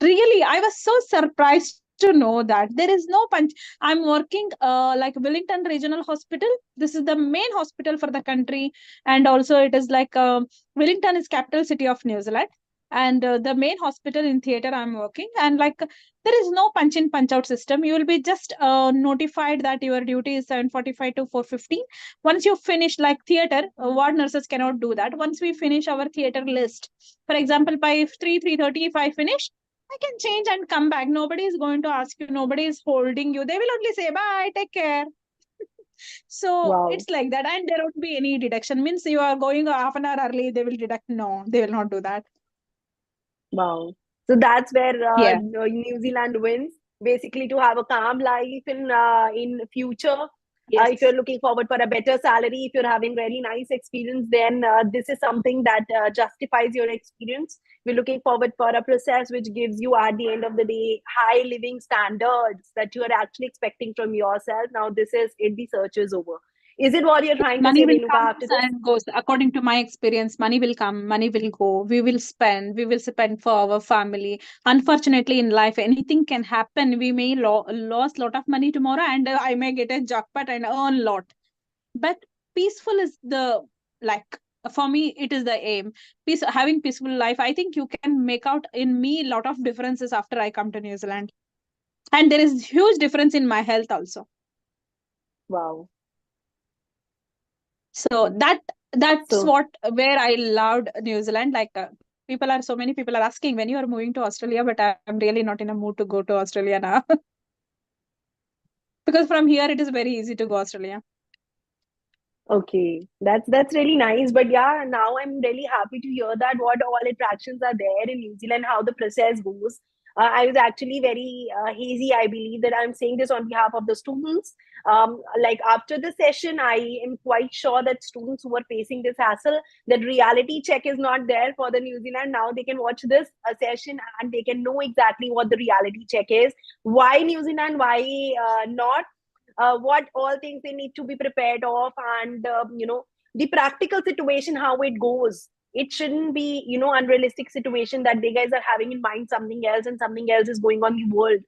Really, I was so surprised to know that there is no punch. I'm working like Wellington Regional Hospital. This is the main hospital for the country, and also it is like Wellington is capital city of New Zealand, and the main hospital in theater I'm working, and like there is no punch in punch out system. You will be just notified that your duty is 7:45 to 4:15. Once you finish like theater, ward nurses cannot do that. Once we finish our theater list, for example, by 3:30, if I finish, I can change and come back. Nobody is going to ask you. Nobody is holding you. They will only say, bye, take care. So Wow. it's like that. And there won't be any deduction. Means you are going half an hour early, they will deduct. No, they will not do that. Wow. So that's where Yeah. New Zealand wins. Basically, to have a calm life in future. If you're Yes. looking forward for a better salary, if you're having really nice experience, then this is something that justifies your experience. We're looking forward for a process which gives you, at the end of the day, high living standards that you are actually expecting from yourself. Now, this is it. The search is over. Is it what you're trying to Money say, will Renuka, come after this? and goes. According to my experience, money will come, money will go. We will spend for our family. Unfortunately, in life, anything can happen. We may lose lot of money tomorrow, and I may get a jackpot and earn lot. But peaceful is the, like, for me, it is the aim. Peace, having peaceful life. I think you can make out in me a lot of differences after I come to New Zealand, and there is huge difference in my health also. Wow. So that's So, what where I loved New Zealand. Like, so many people are asking when you are moving to Australia, but I'm really not in a mood to go to Australia now. Because from here it is very easy to go Australia. okay, that's really nice. But yeah, now I'm really happy to hear that what all attractions are there in New Zealand, how the process goes. I was actually very hazy. I believe that I'm saying this on behalf of the students. Like after the session, I am quite sure that students who are facing this hassle, that reality check is not there for the New Zealand. Now they can watch this session and they can know exactly what the reality check is. Why New Zealand? Why not? What all things they need to be prepared of, and the practical situation, how it goes. It shouldn't be unrealistic situation that they guys are having in mind something else and something else is going on in the world,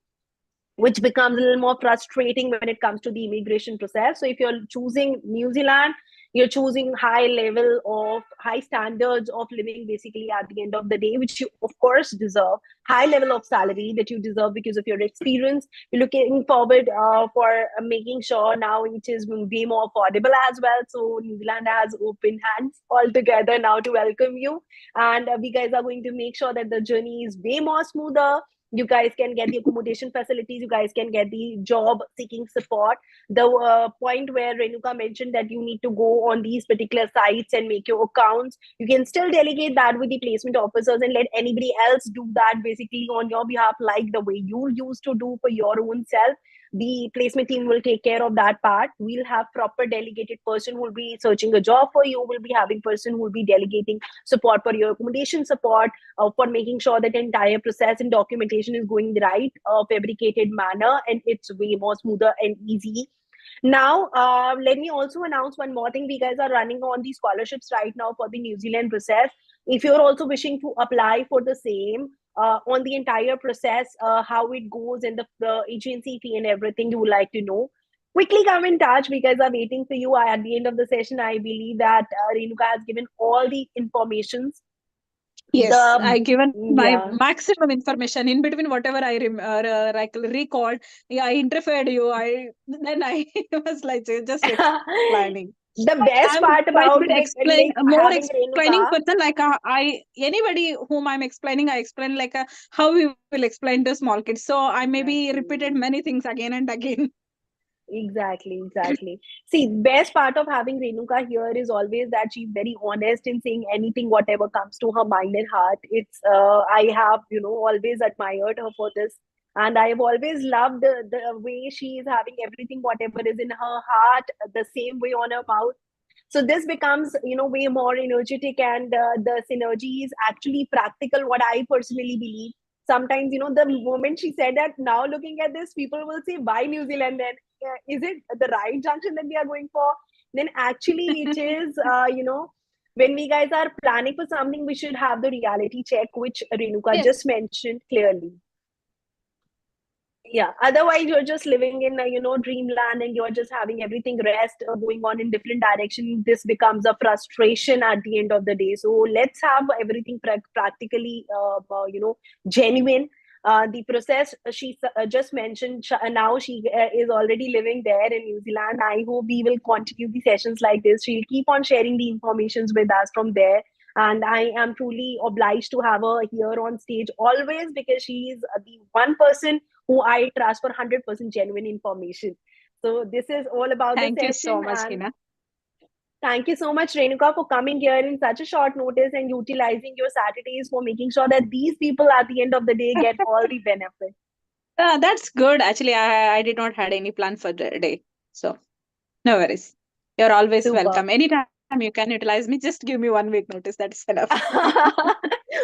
which becomes a little more frustrating when it comes to the immigration process. So if you're choosing New Zealand, you're choosing high standards of living, basically, at the end of the day, which you of course deserve. High level of salary that you deserve because of your experience. You're looking forward for making sure now it is way more affordable as well. So New Zealand has open hands altogether now to welcome you, and we guys are going to make sure that the journey is way more smoother. You guys can get the accommodation facilities, you guys can get the job seeking support. The point where Renuka mentioned that you need to go on these particular sites and make your accounts, you can still delegate that with the placement officers and let anybody else do that basically on your behalf, like the way you used to do for your own self. The placement team will take care of that part. We'll have proper delegated person who will be searching a job for you, will be having person who will be delegating support for your accommodation support, for making sure that the entire process and documentation is going the right fabricated manner, and it's way more smoother and easy. Now, let me also announce one more thing. We guys are running on the scholarships right now for the New Zealand process. If you're also wishing to apply for the same, on the entire process, how it goes and the agency fee and everything you would like to know, quickly come in touch. We guys are waiting for you. At the end of the session, I believe that Renuka has given all the informations. Yes, The I given my Yeah. maximum information in between whatever I like recalled. Yeah, I interfered you. I was like just explaining. The But best I'm part quite about good explain like more having explaining Renuka. person. Like, I anybody whom I'm explaining, I explain like how we will explain to small kids. So I maybe repeated Exactly. many things again and again. Exactly. See, best part of having Renuka here is always that she's very honest in saying anything, whatever comes to her mind and heart. It's I have always admired her for this, and I have always loved the way she is having everything, whatever is in her heart, the same way on her mouth. So this becomes way more energetic, and the synergy is actually practical. What I personally believe. Sometimes the moment she said that, now looking at this, people will say, "Bye, New Zealand." Then is it the right junction that we are going for? Then actually it is, when we guys are planning for something, we should have the reality check, which Renuka Yes. just mentioned clearly. Yeah, otherwise you're just living in a dreamland, and you're just having everything rest going on in different direction. This becomes a frustration at the end of the day. So let's have everything practically genuine. The process she just mentioned, now she is already living there in New Zealand. I hope we will continue the sessions like this. She'll keep on sharing the informations with us from there, And I am truly obliged to have her here on stage always, because she is the one person who I trust for 100% genuine information. So this is all about the Thank you so session. much, And Hina. thank you so much, Renuka, for coming here in such a short notice and utilizing your Saturdays for making sure that these people at the end of the day get all the benefit. That's good. Actually, I did not had any plan for the day. So no worries. You're always Super. welcome. Anytime you can utilize me, just give me 1 week notice. That's enough.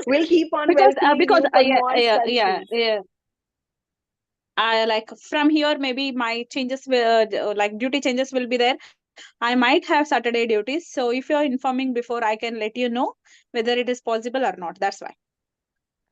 We'll keep on Because welcoming you for yeah, more yeah, such yeah, things. yeah. I like from here maybe my changes will like duty changes will be there. I might have Saturday duties. So if you're informing before, I can let you know whether it is possible or not. That's why.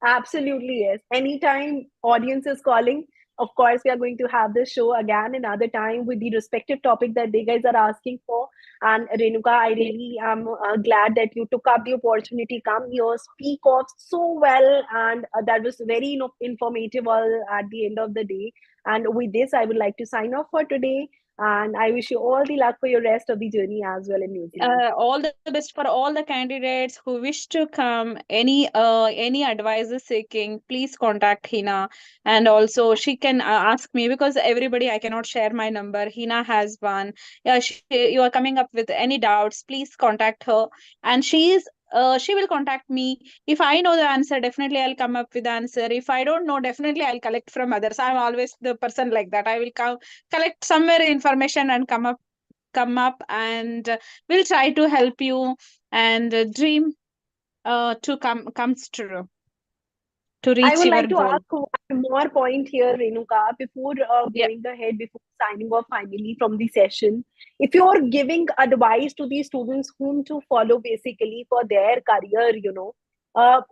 Absolutely, yes. Anytime audience is calling, of course, we are going to have this show again another time with the respective topic that they guys are asking for. And Renuka, I Yeah. really am glad that you took up the opportunity, come here, speak off so well, and that was very informative all at the end of the day. And with this, I would like to sign off for today. And I wish you all the luck for your rest of the journey as well in New Zealand. All the best for all the candidates who wish to come. Any advices seeking, please contact Hina, and also she can ask me, because everybody I cannot share my number. Hina has one. Yeah, you are coming up with any doubts, please contact her, and she will contact me. If I know the answer, definitely I'll come up with the answer. If I don't know, definitely I'll collect from others. I'm always the person like that. I will collect somewhere information and come up and we'll try to help you, and dream to comes true, to I reach would your like to goal. ask one more point here, Renuka, before Yeah. going ahead, before signing off finally from the session. If you're giving advice to the students whom to follow basically for their career, uh,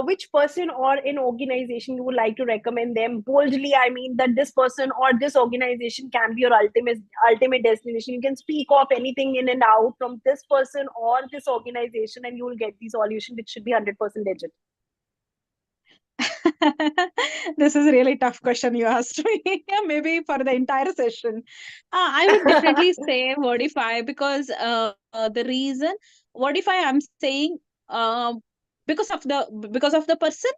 which person or an organization you would like to recommend them boldly? I mean that this person or this organization can be your ultimate destination. You can speak of anything in and out from this person or this organization, and you will get the solution, which should be 100% legit. This is a really tough question you asked me. Yeah, maybe for the entire session. I would definitely say Wordify, because the reason Wordify I'm saying, uh, because of the person,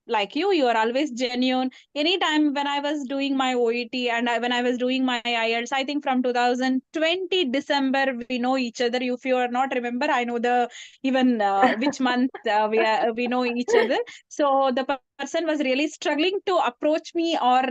like you are always genuine. Anytime when I was doing my OET and when I was doing my IELTS, I think from 2020 December, we know each other. If you are not remember, I know the even which month we know each other. So the person was really struggling to approach me, or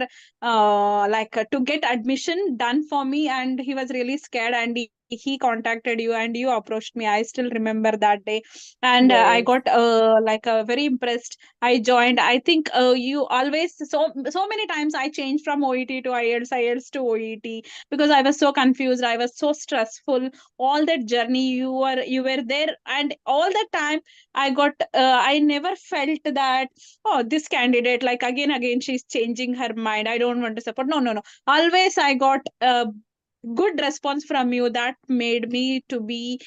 to get admission done for me, and he was really scared, and he contacted you and you approached me. I still remember that day, and I Yes. got very impressed. I joined. I think you always so many times I changed from OET to IELTS, IELTS to OET, because I was so confused. I was so stressful. All that journey, you were there, and all the time I got. I never felt that, oh, this candidate, like again she's changing her mind. I don't want to support. No, no, no. Always I got good response from you that made me to be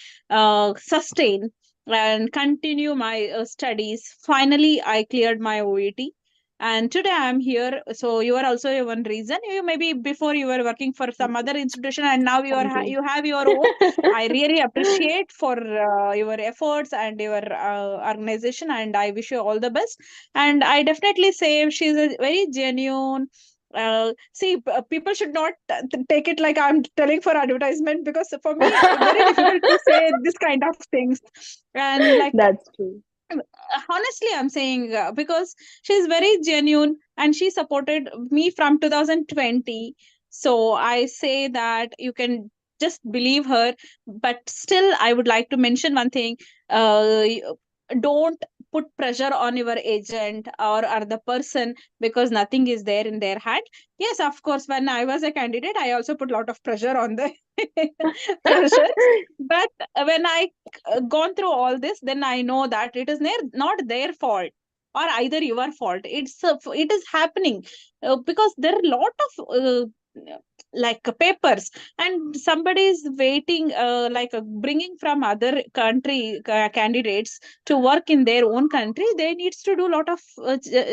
sustain and continue my studies. Finally, I cleared my OET. And today I'm here. So you are also one reason. You maybe before you were working for some other institution, and now Thank you. you have your own. I really appreciate for your efforts and your organization, and I wish you all the best. And I definitely say she's a very genuine. See, people should not take it like I'm telling for advertisement, because for me very difficult to say this kind of things. And like, That's true. honestly I'm saying, because she's very genuine and she supported me from 2020. So I say that you can just believe her. But still I would like to mention one thing. Don't put pressure on your agent or the person, because nothing is there in their hand. Yes, of course, when I was a candidate, I also put a lot of pressure on the pressure. But when I gone through all this, then I know that it is not their fault or either your fault. It is happening because there are a lot of papers, and somebody is waiting, bringing from other country candidates to work in their own country. They needs to do a lot of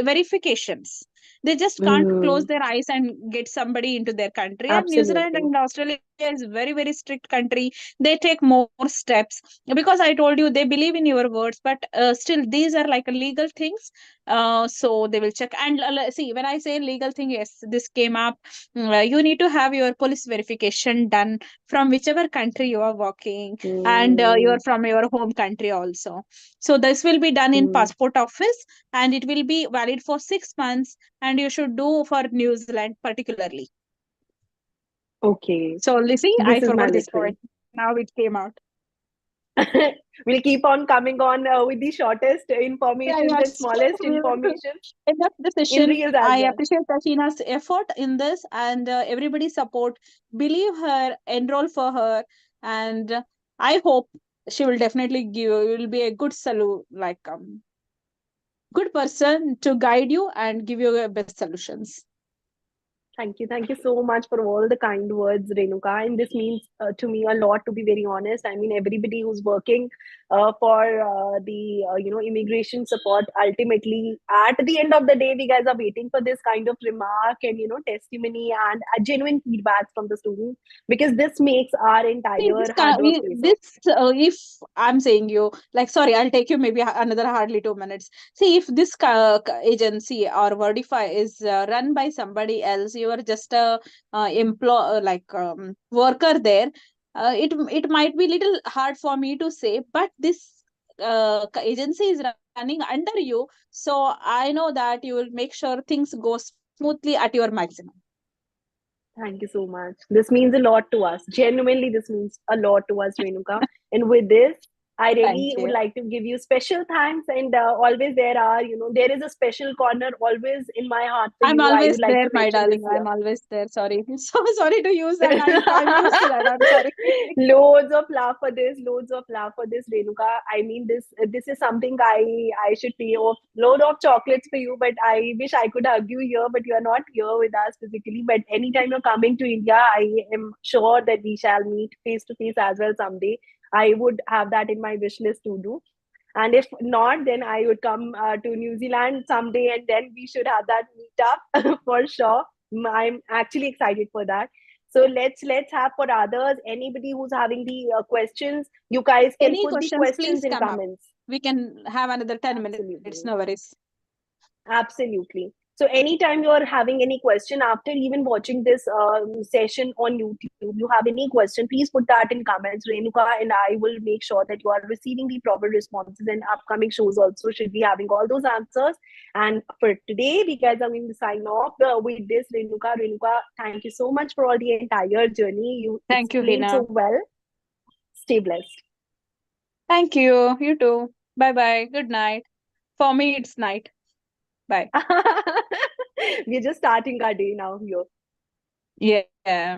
verifications. They just can't close their eyes and get somebody into their country. And New Zealand Absolutely. and Australia is very, very strict country. They take more steps, because I told you they believe in your words, but still these are like legal things. So they will check. And see, when I say legal thing, yes, this came up. You need to have your police verification done from whichever country you are working, and you're Mm, from your home country also. So this will be done in mm. passport office, and it will be valid for 6 months, and you should do for New Zealand particularly. Okay. So Lizzie, I This is forgot this mandatory. point. Now it came out. We'll keep on coming on with the shortest Yeah, informations yeah. and smallest We will information end up the in session. reels as I well. appreciate Tashina's effort in this, and everybody's support. Believe her, enroll for her, and I hope she will definitely give. Will be a good good person to guide you and give you the best solutions. Thank you. Thank you so much for all the kind words, Renuka. And this means to me a lot, to be very honest. I mean, everybody who's working for the, immigration support, ultimately, at the end of the day, we guys are waiting for this kind of remark and, testimony and genuine feedbacks from the students, because this makes our See, entire hard work pay. So, if I'm saying you, like, sorry, I'll take you maybe another hardly 2 minutes. See, if this agency or Worldify is run by somebody else, you are just a worker there. It might be little hard for me to say, but this agency is running under you, so I know that you will make sure things go smoothly at your maximum. thank you so much. This means a lot to us. Genuinely, this means a lot to us, Renuka. And with this, I Thank really would you. like to give you special thanks. And always there is a special corner always in my heart for I'm you. I always would like there, to my mention this darling. here. I'm always there. Sorry. So sorry to use that. I'm used to that. I'm sorry. Loads of love for this, loads of love for this, Renuka. I mean, this is something I should pay off load of chocolates for you, but I wish I could hug you here, but you are not here with us physically. But anytime you're coming to India, I am sure that we shall meet face to face as well someday. I would have that in my wish list to do. And if not, then I would come to New Zealand someday, and then we should have that meetup for sure. I'm actually excited for that. So let's have for others. Anybody who's having the questions, you guys can Any put the questions, questions please in come up. comments. We can have another 10 minutes. No Absolutely. worries. Absolutely. So anytime you're having any question after even watching this session on YouTube, you have any question, please put that in comments, Renuka, and I will make sure that you are receiving the proper responses, and upcoming shows also should be having all those answers. And for today, we guys are going to sign off with this, Renuka. Renuka, thank you so much for all the entire journey. You Thank you, explained so Hina. well. Stay blessed. Thank you. You too. Bye bye. Good night. For me, it's night. Bye. We're just starting our day now here. Yeah.